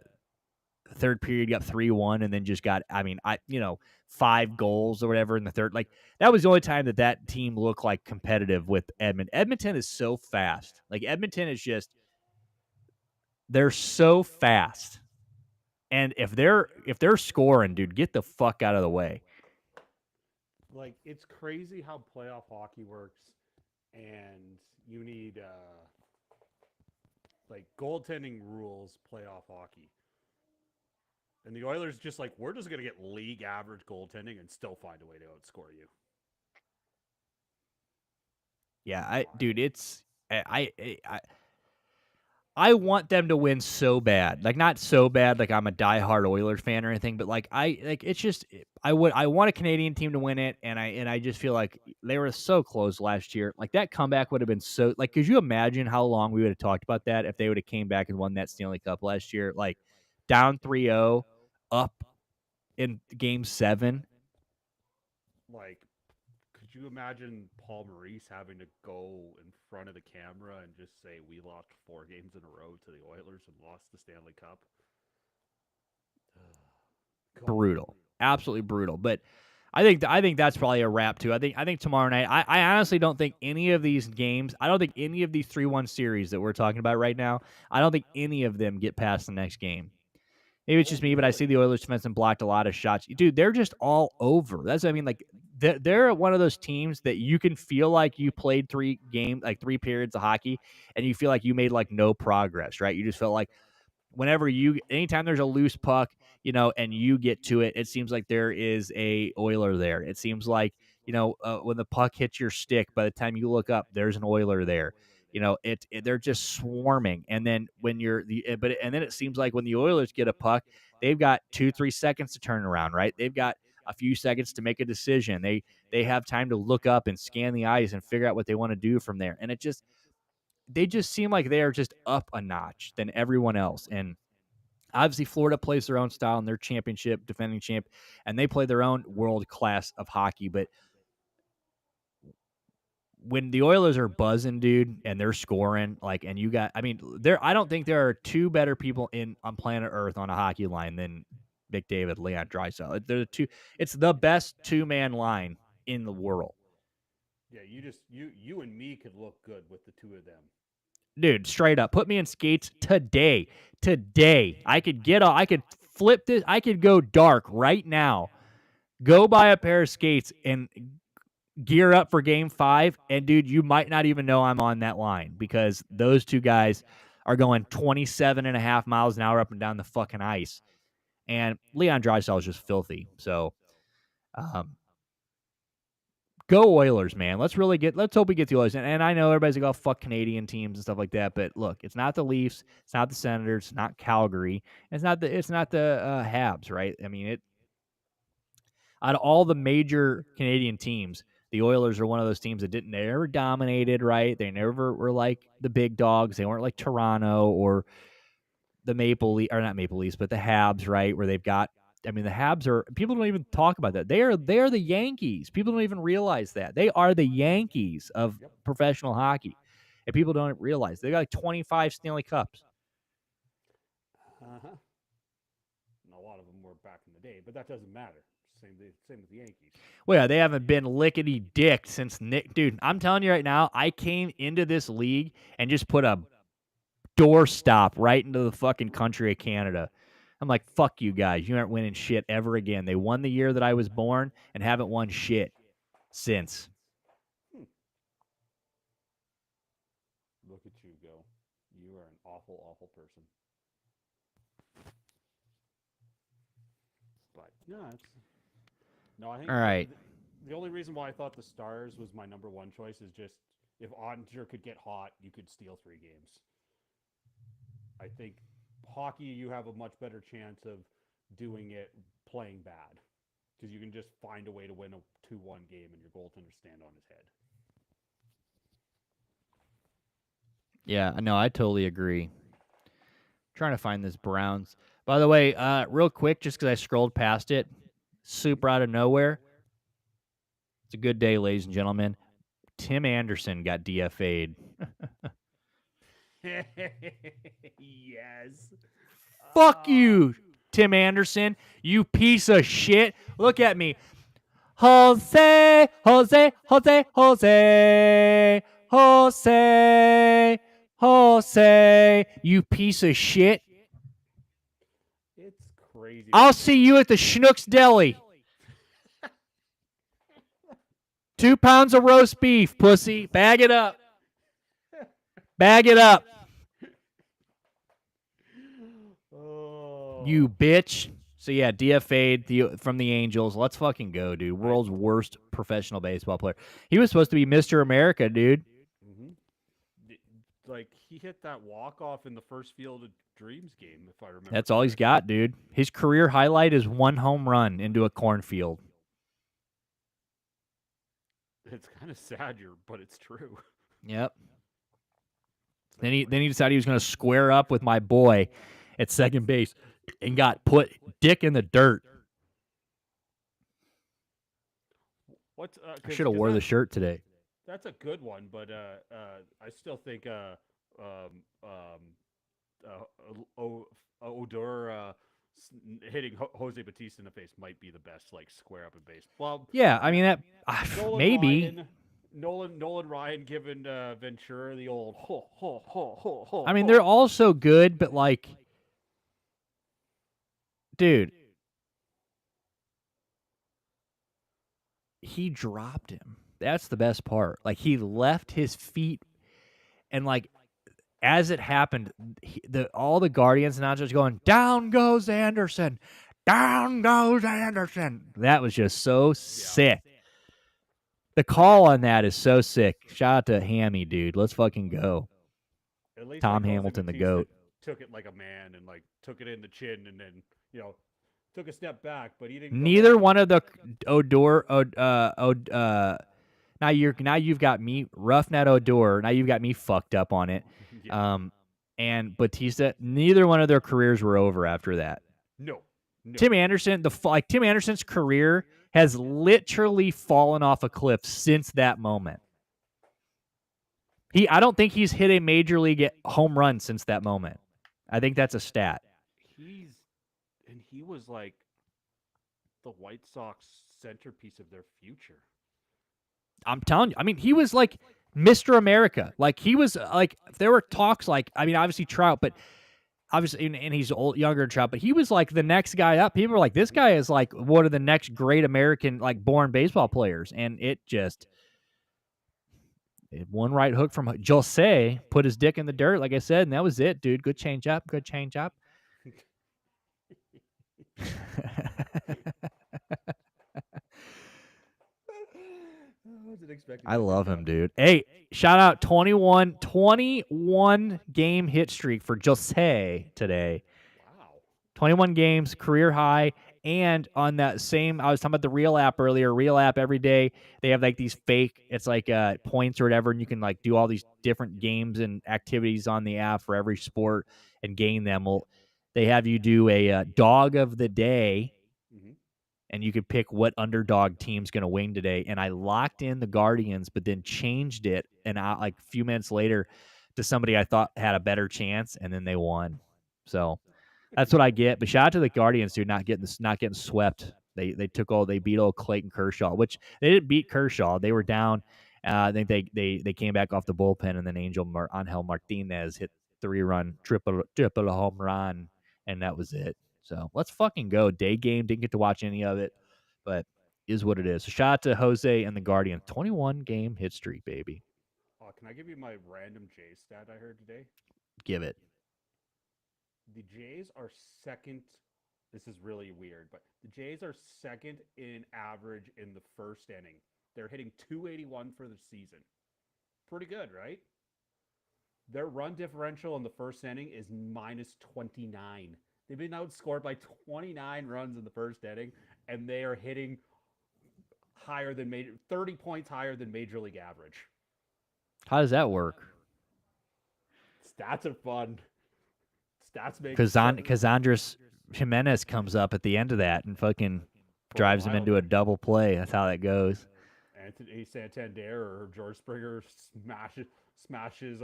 third period, got 3-1, and then just got 5 goals or whatever in the third. Like that was the only time that team looked like competitive with Edmonton. Edmonton is so fast. Like Edmonton is just, they're so fast. And if they're scoring, dude, get the fuck out of the way. Like, it's crazy how playoff hockey works, and you need like goaltending rules playoff hockey. And the Oilers just like, we're just gonna get league average goaltending and still find a way to outscore you. Yeah, I want them to win so bad. Like not so bad like I'm a diehard Oilers fan or anything, but it's just I want a Canadian team to win it, and I just feel like they were so close last year. Like that comeback would have been so, like, could you imagine how long we would have talked about that if they would have came back and won that Stanley Cup last year? Like down 3-0, up in game 7. Like, could you imagine Paul Maurice having to go in front of the camera and just say, we lost 4 games in a row to the Oilers and lost the Stanley Cup? Brutal. Absolutely brutal. But I think that's probably a wrap too. I think tomorrow night, I honestly don't think any of these games, I don't think any of these 3-1 series that we're talking about right now, I don't think any of them get past the next game. Maybe it's just me, but I see the Oilers defenseman blocked a lot of shots. Dude, they're just all over. That's what I mean. Like they're one of those teams that you can feel like you played 3 periods of hockey, and you feel like you made like no progress, right? You just felt like anytime there's a loose puck, and you get to it, it seems like there is a Oiler there. It seems like, when the puck hits your stick, by the time you look up, there's an Oiler there. They're just swarming. And then when and then it seems like when the Oilers get a puck, they've got 2-3 seconds to turn around, right? They've got a few seconds to make a decision. They have time to look up and scan the ice and figure out what they want to do from there. And they just seem like they are just up a notch than everyone else. And obviously Florida plays their own style and their championship, defending champ, and they play their own world class of hockey. But when the Oilers are buzzing, dude, and they're scoring, I don't think there are 2 better people on planet Earth on a hockey line than McDavid, Leon Draisaitl. They're the 2. It's the best 2-man line in the world. Yeah, you and me could look good with the 2 of them. Dude, straight up, put me in skates today. I could flip this. I could go dark right now. Go buy a pair of skates and gear up for game 5. And dude, you might not even know I'm on that line because those 2 guys are going 27.5 miles an hour up and down the fucking ice. And Leon Draisaitl is just filthy. So Go Oilers, man. Let's hope we get the Oilers. And I know everybody's like, oh, fuck Canadian teams and stuff like that. But look, it's not the Leafs, it's not the Senators, it's not Calgary, it's not the Habs, right? I mean, out of all the major Canadian teams, the Oilers are one of those teams that they never dominated, right? They never were like the big dogs. They weren't like Toronto or the not Maple Leafs, but the Habs, right? Where they've got, I mean, the Habs are, people don't even talk about that. They are the Yankees. People don't even realize that. They are the Yankees of professional hockey. And people don't realize they got like 25 Stanley Cups. Uh-huh. And a lot of them were back in the day, but that doesn't matter. Same with the Yankees. Well, yeah, they haven't been lickety dick since Nick. Dude, I'm telling you right now, I came into this league and just put a doorstop right into the fucking country of Canada. I'm like, fuck you guys. You aren't winning shit ever again. They won the year that I was born and haven't won shit since. Look at you go. You are an awful, awful person. But no, I think all right. The only reason why I thought the Stars was my number one choice is just if Ottinger could get hot, you could steal 3 games. I think hockey, you have a much better chance of doing it playing bad because you can just find a way to win a 2-1 game and your goaltender stand on his head. Yeah, no, I totally agree. Trying to find this Browns. By the way, real quick, just because I scrolled past it, super out of nowhere. It's a good day, ladies and gentlemen. Tim Anderson got DFA'd. Yes. Fuck you, Tim Anderson, you piece of shit. Look at me. Jose, Jose, Jose, Jose, Jose, Jose, you piece of shit. It's crazy. I'll see you at the Schnucks Deli. 2 pounds of roast beef, pussy. Bag it up. Bag it up. Oh. You bitch. So, yeah, DFA'd from the Angels. Let's fucking go, dude. World's worst professional baseball player. He was supposed to be Mr. America, dude. Mm-hmm. Like, he hit that walk-off in the first Field of Dreams game, if I remember. That's all he's got, dude. His career highlight is 1 home run into a cornfield. It's kind of sad, but it's true. Yep. Then he decided he was going to square up with my boy at second base and got put dick in the dirt. I should have wore the shirt today. That's a good one, but I still think Odor hitting Jose Bautista in the face might be the best, like, square up in base. Well, yeah, I mean that maybe. Nolan Ryan giving Ventura the old ho. I mean, they're all so good, but like, dude, he dropped him. That's the best part. Like, he left his feet, and like, as it happened, all the Guardians announcers going, "Down goes Anderson, down goes Anderson." That was just so sick. The call on that is so sick. Shout out to Hammy, dude. Let's fucking go. At least Tom like Hamilton, the Batista GOAT. Took it like a man and like took it in the chin and then took a step back, but he didn't. Neither one of the Odor. Now you've got me Roughneck Odor. Now you've got me fucked up on it. Yeah. And Batista. Neither one of their careers were over after that. No. Tim Anderson. Tim Anderson's career has literally fallen off a cliff since that moment. I don't think he's hit a major league home run since that moment. I think that's a stat. He was like the White Sox centerpiece of their future. I'm telling you. I mean, he was like Mr. America. Like, he was like, there were talks like, I mean, obviously Trout, but obviously, and he's younger than Trout, but he was like the next guy up. People were like, this guy is like one of the next great American, like, born baseball players. And one right hook from Jose put his dick in the dirt, like I said, and that was it, dude. Good change up. wasn't expecting. I that. Good love job. him, dude. Hey, shout out 21 game hit streak for Jose today. Wow. 21 games, career high. And on that same, I was talking about the Real app earlier. Real app every day, they have like these fake, it's like points or whatever, and you can like do all these different games and activities on the app for every sport and gain them. Well, they have you do a dog of the day, Mm-hmm. and you could pick what underdog team's going to win today. And I locked in the Guardians, but then changed it, and like a few minutes later to somebody I thought had a better chance, and then they won. So that's what I get. But shout out to the Guardians, dude, not getting swept. They beat old Clayton Kershaw, which they didn't beat Kershaw. They were down. I think they came back off the bullpen, and then Angel Martinez hit 3-run triple home run, and that was it. So let's fucking go. Day game, didn't get to watch any of it, but is what it is. So shout out to Jose and the Guardians. 21 game hit streak, baby. Can I give you my random Jays stat I heard today? Give it. The Jays are second. This is really weird, but the Jays are second in average in the first inning. They're hitting 281 for the season. Pretty good, right? Their run differential in the first inning is minus 29. They've been outscored by 29 runs in the first inning, and they are hitting higher than 30 points higher than Major League average. How does that work? Stats are fun. Stats make Because Andres Jimenez comes up at the end of that and fucking drives him into a double play. That's how that goes. Anthony Santander or George Springer smashes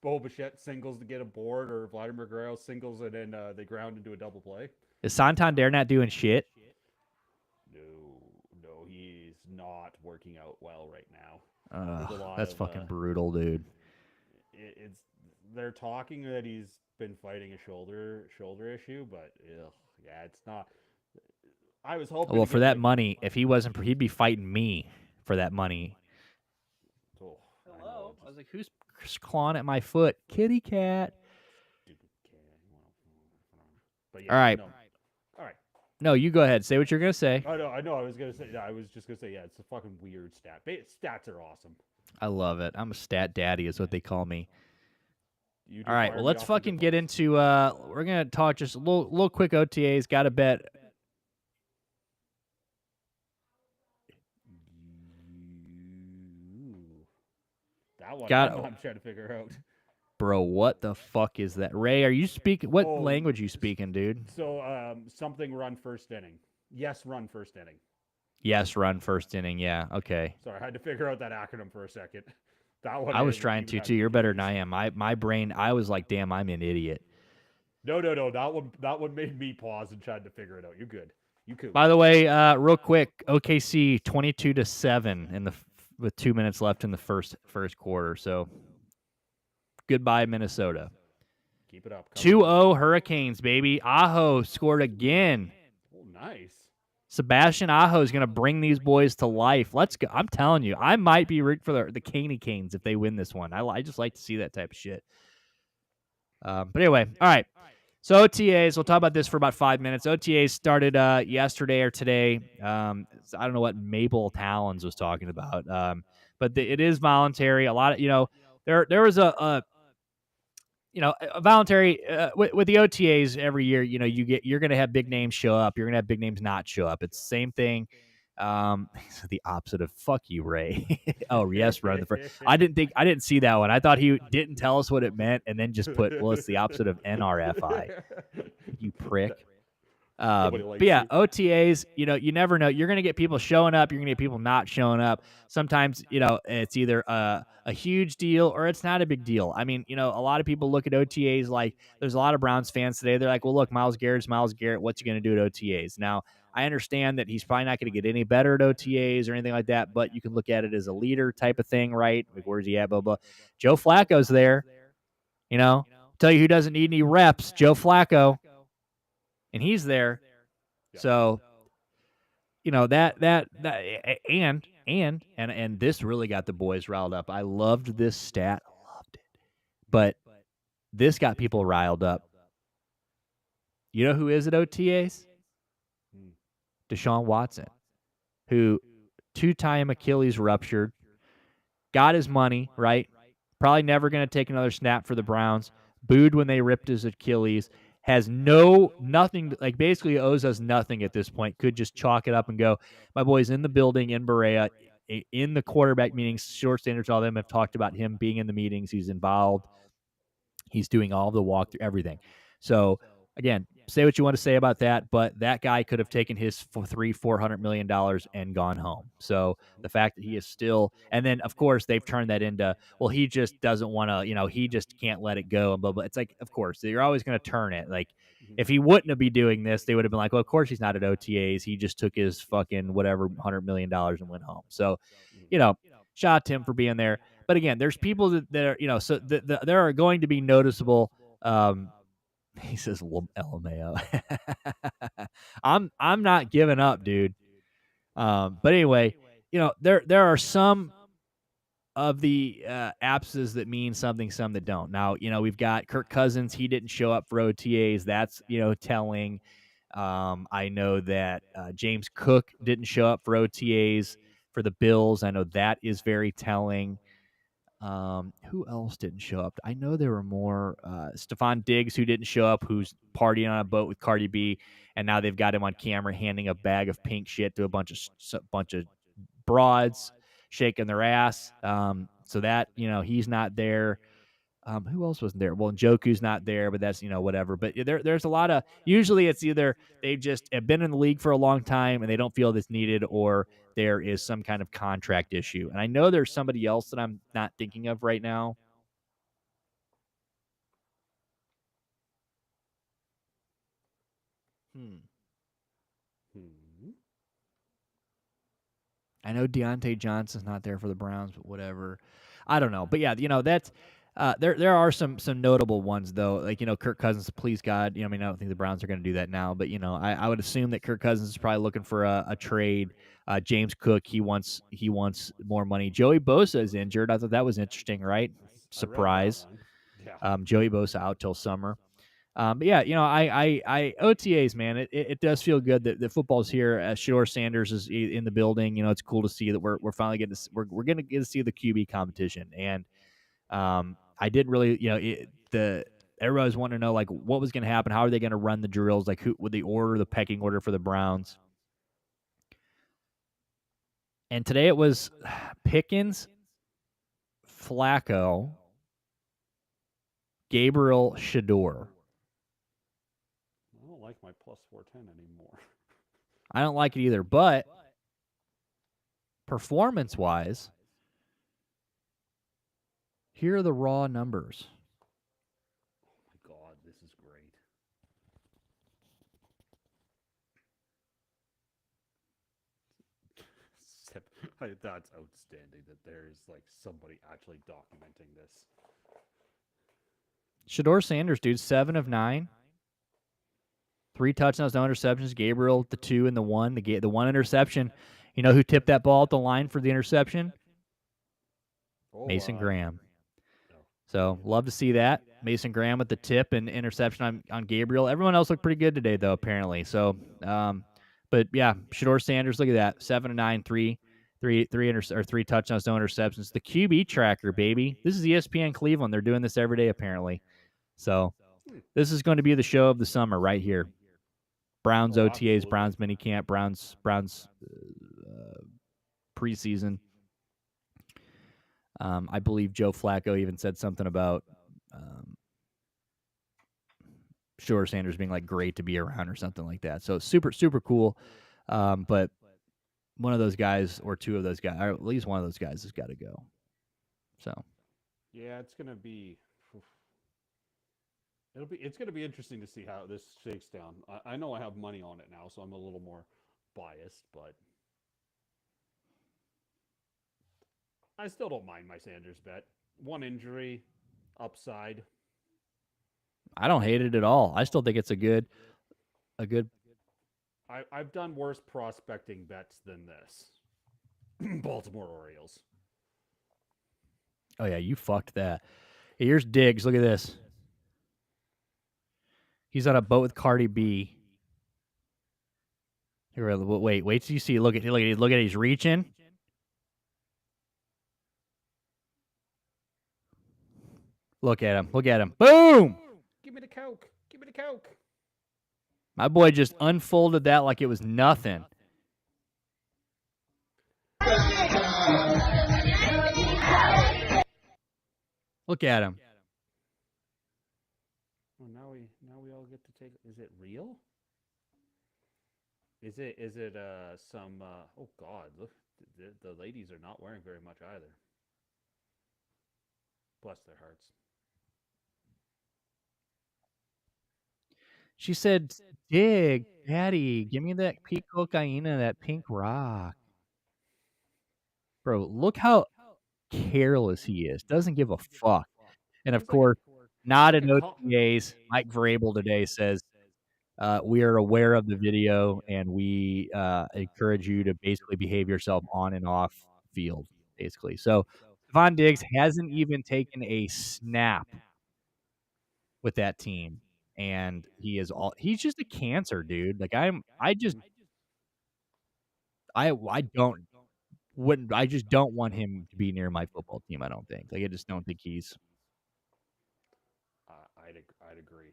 Bo Bichette singles to get a board, or Vladimir Guerrero singles and then they ground into a double play. Is Santander not doing shit? No, he's not working out well right now. That's fucking brutal, dude. They're talking that he's been fighting a shoulder issue, but yeah, it's not. I was hoping. Well, for that money, if he wasn't, he'd be fighting me for that money. Oh, hello. I was like, who's clawing at my foot? Kitty cat. Stupid cat. But yeah, all right. No. All right. No, you go ahead. Say what you're gonna say. I know. I was just gonna say, yeah, it's a fucking weird stat. Stats are awesome. I love it. I'm a stat daddy, is what they call me. All right. Well, let's fucking get into. We're gonna talk just a little quick OTAs. Got to bet. That one I'm trying to figure out. Bro, what the fuck is that? Ray, are you speaking? What language you speaking, dude? So, something run first inning. Yes, run first inning. Yes, run first inning. Yeah, okay. Sorry, I had to figure out that acronym for a second. That one. I was trying to too. You're better than I am. My brain. I was like, damn, I'm an idiot. No. That one made me pause and tried to figure it out. You're good. You could. By the way, real quick, OKC 22-7 with 2 minutes left in the first quarter. So, goodbye, Minnesota. Keep it up. 2-0 Hurricanes, baby. Aho scored again. Oh, nice. Sebastian Aho is going to bring these boys to life. Let's go. I'm telling you, I might be rooting for the Caney Canes if they win this one. I just like to see that type of shit. But anyway, all right. So OTAs, we'll talk about this for about 5 minutes. OTAs started yesterday or today. I don't know what Mabel Talons was talking about, but it is voluntary. A lot of, there was a voluntary with the OTAs every year. You're going to have big names show up. You're going to have big names not show up. It's the same thing. The opposite of fuck you, Ray. Oh yes, run the first. I didn't see that one. I thought he didn't tell us what it meant and then just put, well, it's the opposite of NRFI. You prick. But yeah, OTAs, you never know. You're going to get people showing up. You're going to get people not showing up. Sometimes, it's either a huge deal or it's not a big deal. I mean, a lot of people look at OTAs like there's a lot of Browns fans today. They're like, well, look, Myles Garrett's Myles Garrett. What's he going to do at OTAs? Now, I understand that he's probably not going to get any better at OTAs or anything like that, but you can look at it as a leader type of thing, right? Like, where's he at? Blah, blah. Joe Flacco's there. Tell you who doesn't need any reps, Joe Flacco. And he's there. So, that and this really got the boys riled up. I loved this stat. I loved it. But this got people riled up. You know who is at OTAs? Deshaun Watson, who 2-time Achilles ruptured, got his money, right? Probably never going to take another snap for the Browns. Booed when they ripped his Achilles. Has nothing, like basically owes us nothing at this point. Could just chalk it up and go. My boy's in the building in Berea, in the quarterback meetings. Short standards, all of them have talked about him being in the meetings. He's involved. He's doing all the walkthrough, everything. So again, say what you want to say about that, but that guy could have taken his $400 million and gone home. So the fact that he is still, and then of course they've turned that into, well, he just doesn't want to, he just can't let it go and blah blah. It's like, of course, you're always going to turn it. Like if he wouldn't have been doing this, they would have been like, well, of course he's not at OTAs. He just took his fucking whatever $100 million and went home. So, shout out to him for being there. But again, there's people that are, so there are going to be noticeable. He says LMAO. I'm not giving up, dude. But anyway, there are some of the absences that mean something, some that don't. Now, we've got Kirk Cousins. He didn't show up for OTAs. That's telling. I know that James Cook didn't show up for OTAs for the Bills. I know that is very telling. Who else didn't show up? I know there were more. Stephon Diggs, who didn't show up, who's partying on a boat with Cardi B, and now they've got him on camera handing a bag of pink shit to a bunch of broads, shaking their ass. So that he's not there. Who else wasn't there? Well, Njoku's not there, but that's whatever. But there's a lot of, usually it's either they've just have been in the league for a long time and they don't feel this needed, or there is some kind of contract issue. And I know there's somebody else that I'm not thinking of right now. I know Deontay Johnson's not there for the Browns, but whatever. I don't know. But yeah, that's there are some notable ones though. Like, Kirk Cousins, please God. I don't think the Browns are going to do that now, but I would assume that Kirk Cousins is probably looking for a trade. James Cook, he wants more money. Joey Bosa is injured. I thought that was interesting, right? Surprise. Yeah. Joey Bosa out till summer. But yeah, I OTAs, man, it does feel good that football's here. Shador Sanders is in the building. It's cool to see that we're finally getting to, we're going to get to see the QB competition. And I didn't really, everybody was wanting to know like what was going to happen. How are they going to run the drills? Like who would they order the pecking order for the Browns? And today it was Pickens, Flacco, Gabriel, Shador. I don't like my plus 410 anymore. I don't like it either, but performance-wise, here are the raw numbers. Oh my God, this is great. That's outstanding that there's like somebody actually documenting this. Shador Sanders, dude, 7 of 9. 3 touchdowns, no interceptions. Gabriel, the 2 and the 1. The 1 interception. You know who tipped that ball at the line for the interception? Mason Graham. So love to see that. Mason Graham with the tip and interception on Gabriel. Everyone else looked pretty good today, though, apparently. So, but yeah, Shador Sanders, look at that. 7 of 9, 3 touchdowns, no interceptions. The QB tracker, baby. This is ESPN Cleveland. They're doing this every day, apparently. So this is going to be the show of the summer right here. Browns OTAs, absolutely. Browns minicamp, Browns preseason. I believe Joe Flacco even said something about Shador Sanders being like great to be around or something like that. So super, super cool. But one of those guys or two of those guys, or at least one of those guys has got to go. So yeah, it's gonna be interesting to see how this shakes down. I know I have money on it now, so I'm a little more biased, but I still don't mind my Sanders bet. One injury, upside. I don't hate it at all. I still think it's a good. I've done worse prospecting bets than this. Baltimore Orioles. Oh yeah, you fucked that. Hey, here's Diggs. Look at this. He's on a boat with Cardi B. Here, wait till you see. Look at. He's reaching. Look at him. Look at him. Boom! Give me the Coke. Give me the Coke. My boy just unfolded that like it was nothing. Look at him. Well, now we all get to take. Is it real? Is it some? Oh God! Look, the ladies are not wearing very much either. Bless their hearts. She said, "Dig, Daddy, give me that pink cocaine and that pink rock." Bro, look how careless he is. Doesn't give a fuck. And of There's like a course, not like in a co- OTAs. Mike Vrabel today says, we are aware of the video and we encourage you to basically behave yourself on and off field, basically. So Stephon Diggs hasn't even taken a snap with that team. And he's just a cancer, dude. Like I just don't want him to be near my football team, I don't think. Like I just don't think he's I'd agree.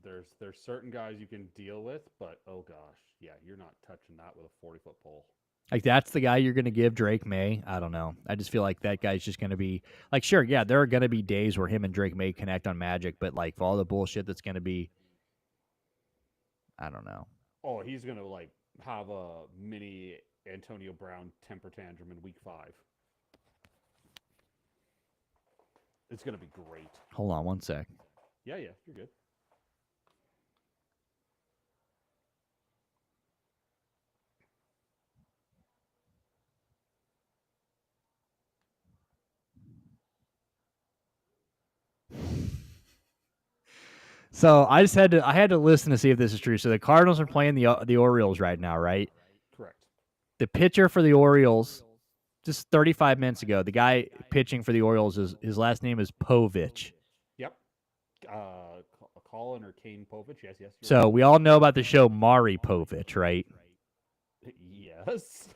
There's certain guys you can deal with, but oh gosh, yeah, you're not touching that with a 40-foot pole. like that's the guy you're going to give Drake May. I don't know. I just feel like that guy's just going to be like, sure, yeah, there are going to be days where him and Drake May connect on Magic, but like for all the bullshit that's going to be, I don't know. Oh, he's gonna like have a mini Antonio Brown temper tantrum in week 5. It's gonna be great. Hold on one sec. Yeah, you're good. So I had to listen to see if this is true. So the Cardinals are playing the Orioles right now, right? Correct. The pitcher for the Orioles, just 35 minutes ago, the guy pitching for the Orioles his last name is Povich. Yep. Colin or Kane Povich. Yes. So we all know about the show Maury Povich, right? Yes.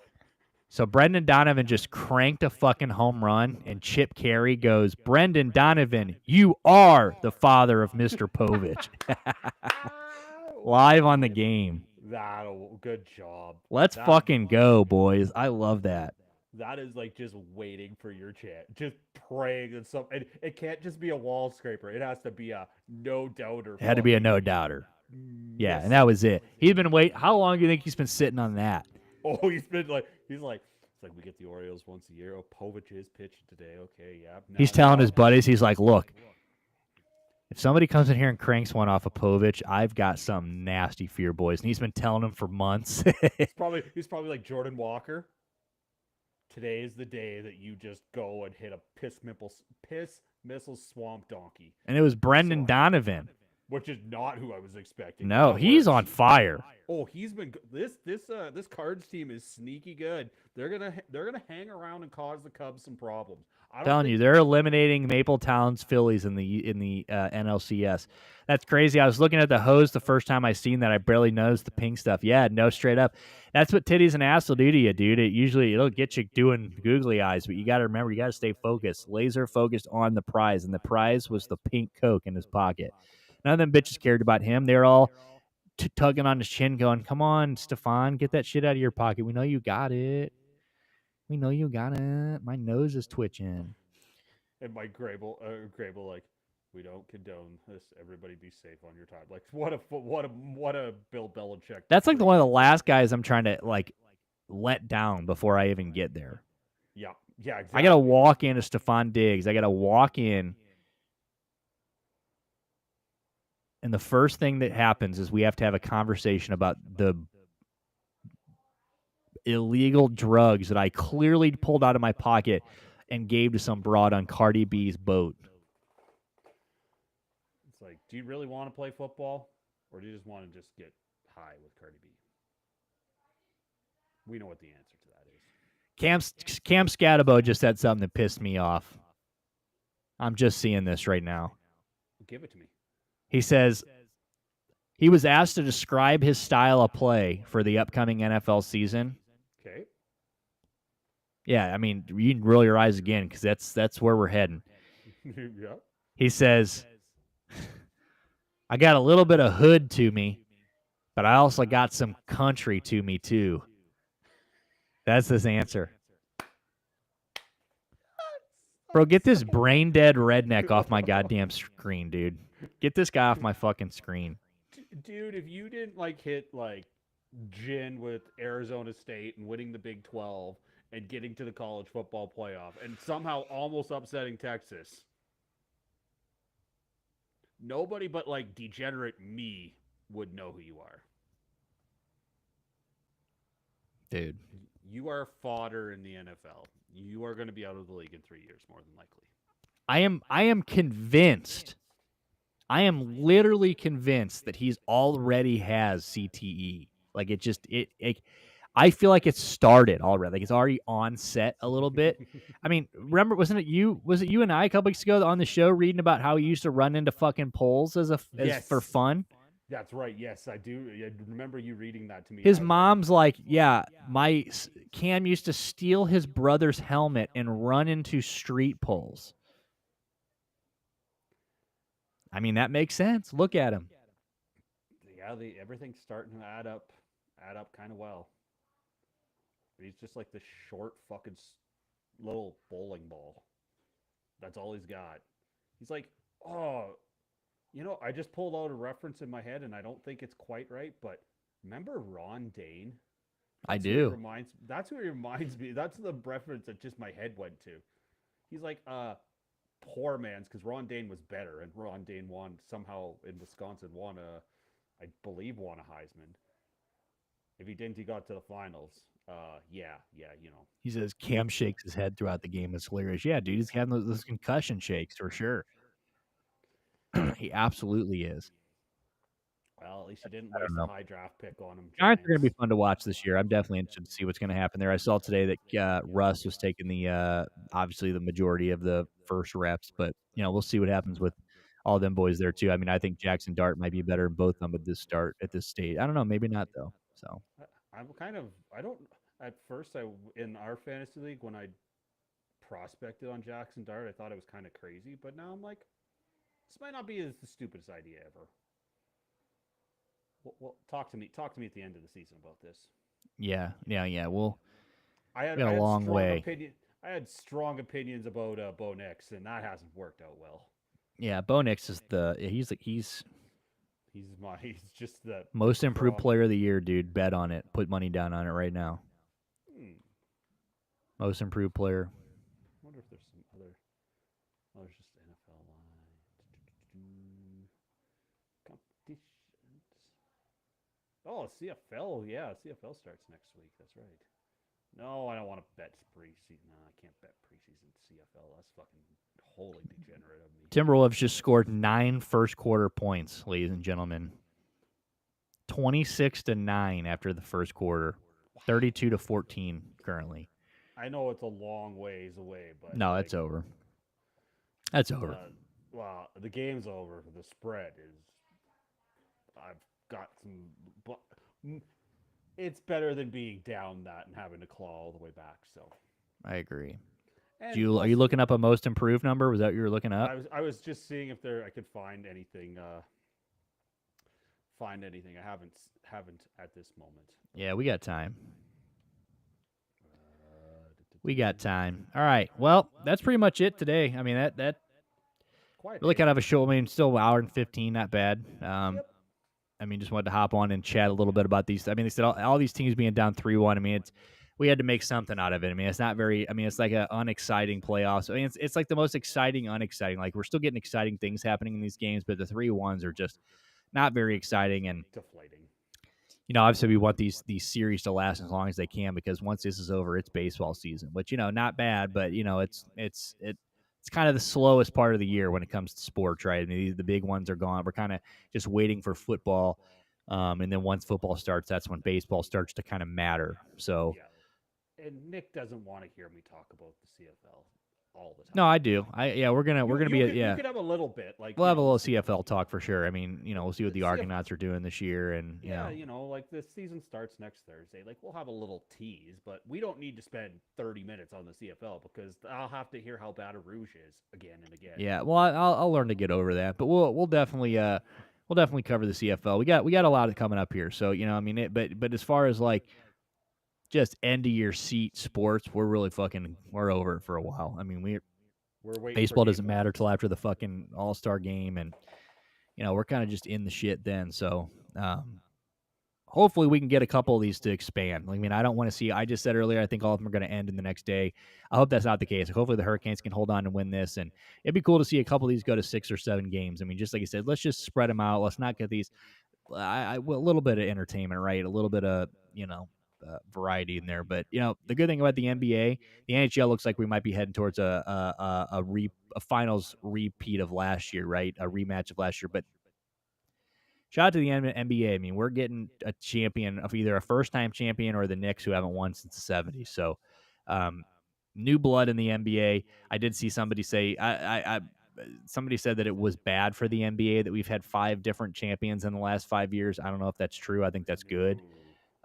So Brendan Donovan just cranked a fucking home run, and Chip Carey goes, "Brendan Donovan, you are the father of Mr. Povich." Live on the game. Good job. Let's fucking go, boys. I love that. That is like just waiting for your chance, just praying that and it can't just be a wall scraper. It has to be a no doubter. It had to be a no doubter. Yeah, and that was it. He's been waiting. How long do you think he's been sitting on that? Oh, he's like, it's like we get the Orioles once a year. Oh, Povich is pitching today. Okay, yeah. He's telling his buddies, he's like, look, if somebody comes in here and cranks one off of Povich, I've got some nasty for your boys. And he's been telling them for months. he's probably like Jordan Walker. Today is the day that you just go and hit a piss missile swamp donkey. And it was Brendan Donovan. Which is not who I was expecting. No, he's on fire. Oh, he's been this Cards team is sneaky good. They're gonna hang around and cause the Cubs some problems. I'm telling you, they're eliminating Mapletown's Phillies in the NLCS. That's crazy. I was looking at the hose the first time I seen that. I barely noticed the pink stuff. Yeah, no, straight up. That's what titties and ass will do to you, dude. It'll get you doing googly eyes, but you got to remember, you got to stay focused, laser focused on the prize, and the prize was the pink Coke in his pocket. None of them bitches cared about him. They're all tugging on his chin, going, "Come on, Stephon, get that shit out of your pocket. We know you got it. We know you got it. My nose is twitching." And Mike Grable, like, we don't condone this. Everybody be safe on your time. Like, what a Bill Belichick. That's like one of the last guys I'm trying to like let down before I even get there. Yeah, exactly. I gotta walk into Stephon Diggs. I gotta walk in. And the first thing that happens is we have to have a conversation about the illegal drugs that I clearly pulled out of my pocket and gave to some broad on Cardi B's boat. It's like, do you really want to play football? Or do you just want to just get high with Cardi B? We know what the answer to that is. Cam Scatabo just said something that pissed me off. I'm just seeing this right now. Give it to me. He says he was asked to describe his style of play for the upcoming NFL season. Okay. Yeah, I mean, you can roll your eyes again because that's where we're heading. Yeah. He says, I got a little bit of hood to me, but I also got some country to me too. That's his answer. Bro, get this brain dead redneck off my goddamn screen, dude. Get this guy off my fucking screen. Dude, if you didn't like hit like gin with Arizona State and winning the Big 12 and getting to the college football playoff and somehow almost upsetting Texas, nobody but like degenerate me would know who you are. Dude. You are fodder in the NFL. You are going to be out of the league in 3 years, more than likely. I am convinced. I am literally convinced that he's already has CTE. Like I feel like it's started already. Like it's already on set a little bit. I mean, remember, was it you and I a couple weeks ago on the show reading about how he used to run into fucking poles as for fun? That's right. Yes, I do. I remember you reading that to me. His mom's like, yeah, my Cam used to steal his brother's helmet and run into street poles. I mean, that makes sense. Look at him. Yeah, everything's starting to add up kind of well. He's just like the short fucking little bowling ball. That's all he's got. He's like, oh, I just pulled out a reference in my head, and I don't think it's quite right, but remember Ron Dane? I do. That's who he reminds me. That's the reference that just my head went to. He's like, poor man's, because Ron Dane was better, and Ron Dane somehow in Wisconsin I believe won a Heisman. If he didn't, he got to the finals. Yeah. He says Cam shakes his head throughout the game. It's hilarious. Yeah, dude, he's having those concussion shakes for sure. He absolutely is. Well, at least you didn't waste a high draft pick on him. Giants are going to be fun to watch this year. I'm definitely interested to see what's going to happen there. I saw today that Russ was taking obviously the majority of the first reps, but we'll see what happens with all them boys there too. I mean, I think Jackson Dart might be better than both of them at this stage. I don't know, maybe not though. So at first in our fantasy league when I prospected on Jackson Dart, I thought it was kind of crazy, but now I'm like, this might not be the stupidest idea ever. Well, talk to me at the end of the season about this. Yeah. Well, I had a long way. I had strong opinions about Bo Nix, and that hasn't worked out well. Yeah, Bo Nix is he's just the most improved player of the year, dude. Bet on it. Put money down on it right now. Most improved player. I wonder if there's some other. Oh, there's just NFL competitions. Oh, CFL. Yeah, CFL starts next week. That's right. No, I don't want to bet preseason. No, I can't bet preseason CFL. That's fucking wholly degenerate of me. Timberwolves just scored 9 first quarter points, ladies and gentlemen. 26-9 after the first quarter. 32-14 currently. I know it's a long ways away, but no, it's over. That's over. Well, the game's over. The spread is. I've got some. It's better than being down that and having to claw all the way back. So. I agree. Are you looking up a most improved number? Was that what you were looking up? I was just seeing if I could find anything. I haven't at this moment. Yeah, we got time. We got time. All right. Well, that's pretty much it today. I mean, that really kind of a show. I mean, still an hour and 15, not bad. Yep. I mean, just wanted to hop on and chat a little bit about these. I mean, they said all these teams being down 3-1. I mean, we had to make something out of it. I mean, it's not very. I mean, it's like an unexciting playoffs. I mean, it's like the most exciting, unexciting. Like we're still getting exciting things happening in these games, but the 3-1s are just not very exciting and deflating. Obviously we want these series to last as long as they can because once this is over, it's baseball season. Which not bad, but it's kind of the slowest part of the year when it comes to sports, right? I mean, the big ones are gone. We're kind of just waiting for football, and then once football starts, that's when baseball starts to kind of matter. So, yeah. And Nick doesn't want to hear me talk about the CFL. all the time. No, I do. We're gonna be You could have a little bit like we'll have a little see- CFL talk for sure. I mean, we'll see what the CF Argonauts are doing this year, and like the season starts next Thursday. Like we'll have a little tease, but we don't need to spend 30 minutes on the CFL because I'll have to hear how bad a Rouge is again and again. Yeah, well, I'll learn to get over that, but we'll definitely cover the CFL. We got a lot coming up here, so I mean, but as far as like just end of year seat sports, we're over it for a while. I mean, We're waiting. Baseball doesn't matter till after the fucking All-Star game, and we're kind of just in the shit then. So hopefully we can get a couple of these to expand. I mean, I don't want to see. I just said earlier, I think all of them are going to end in the next day. I hope that's not the case. Hopefully the Hurricanes can hold on and win this, and it'd be cool to see a couple of these go to 6 or 7 games. I mean, just like you said, let's just spread them out. Let's not get these. A little bit of entertainment, right? A little bit of variety in there. But the good thing about the NBA, the NHL looks like we might be heading towards a finals repeat of last year, right? A rematch of last year. But shout out to the NBA. I mean, we're getting a champion of either a first-time champion or the Knicks, who haven't won since the 70s. So, new blood in the NBA. I did see somebody say somebody said that it was bad for the NBA that we've had 5 different champions in the last 5 years. I don't know if that's true. I think that's good.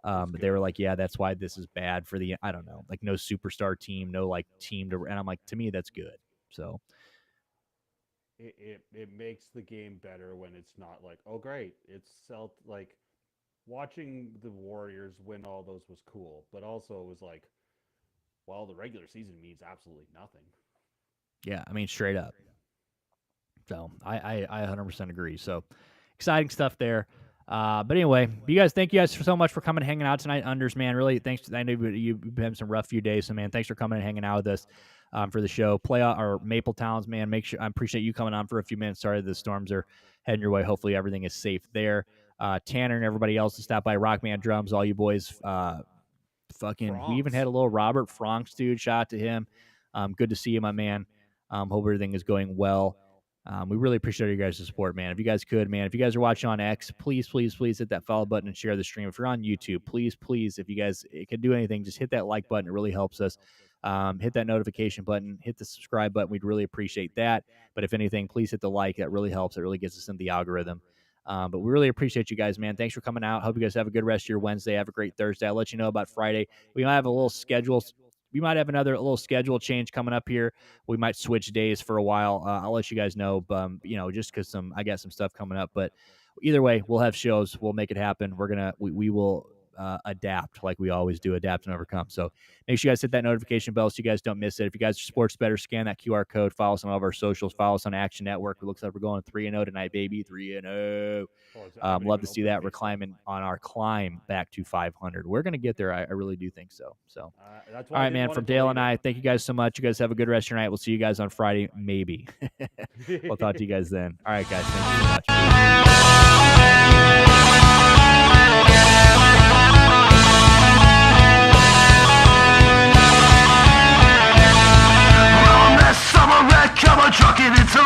But they were like, yeah, that's why this is bad for I don't know, like no superstar team, no like team to, and I'm like, to me, that's good. So it makes the game better when it's not like, oh great, it's like watching the Warriors win all those was cool, but also it was like, well, the regular season means absolutely nothing. Yeah, I mean, straight up. So I 100% agree. So exciting stuff there. But anyway, you guys, thank you guys so much for coming and hanging out tonight. Unders, man, really, thanks. I know you've had some rough few days, so man, thanks for coming and hanging out with us for the show. Maple Towns, man. I appreciate you coming on for a few minutes. Sorry, the storms are heading your way. Hopefully, everything is safe there. Tanner and everybody else to stop by. Rockman Drums, all you boys. We even had a little Robert Franks dude. Shout out to him. Good to see you, my man. Hope everything is going well. We really appreciate you guys' support, man. If you guys could, man, if you guys are watching on X, please hit that follow button and share the stream. If you're on YouTube, please, if you guys can do anything, just hit that like button. It really helps us. Hit that notification button, hit the subscribe button. We'd really appreciate that. But if anything, please hit the like. That really helps. It really gets us in the algorithm. But we really appreciate you guys, man. Thanks for coming out. Hope you guys have a good rest of your Wednesday. Have a great Thursday. I'll let you know about Friday. We might have a little schedule. We might have another little schedule change coming up here. We might switch days for a while. I'll let you guys know, just because I got some stuff coming up. But either way, we'll have shows. We'll make it happen. We will adapt like we always do, adapt and overcome. So make sure you guys hit that notification bell so you guys don't miss it. If you guys are sports better, scan that QR code. Follow us on all of our socials. Follow us on Action Network. It looks like we're going 3-0 tonight, baby. 3-0. Love to see that. We're climbing on our climb back to 500. We're going to get there. I really do think so. So, that's all right, man. From Dale and I, thank you guys so much. You guys have a good rest of your night. We'll see you guys on Friday, maybe. We'll talk to you guys then. All right, guys. Thank you so much. Summer red cover trucking into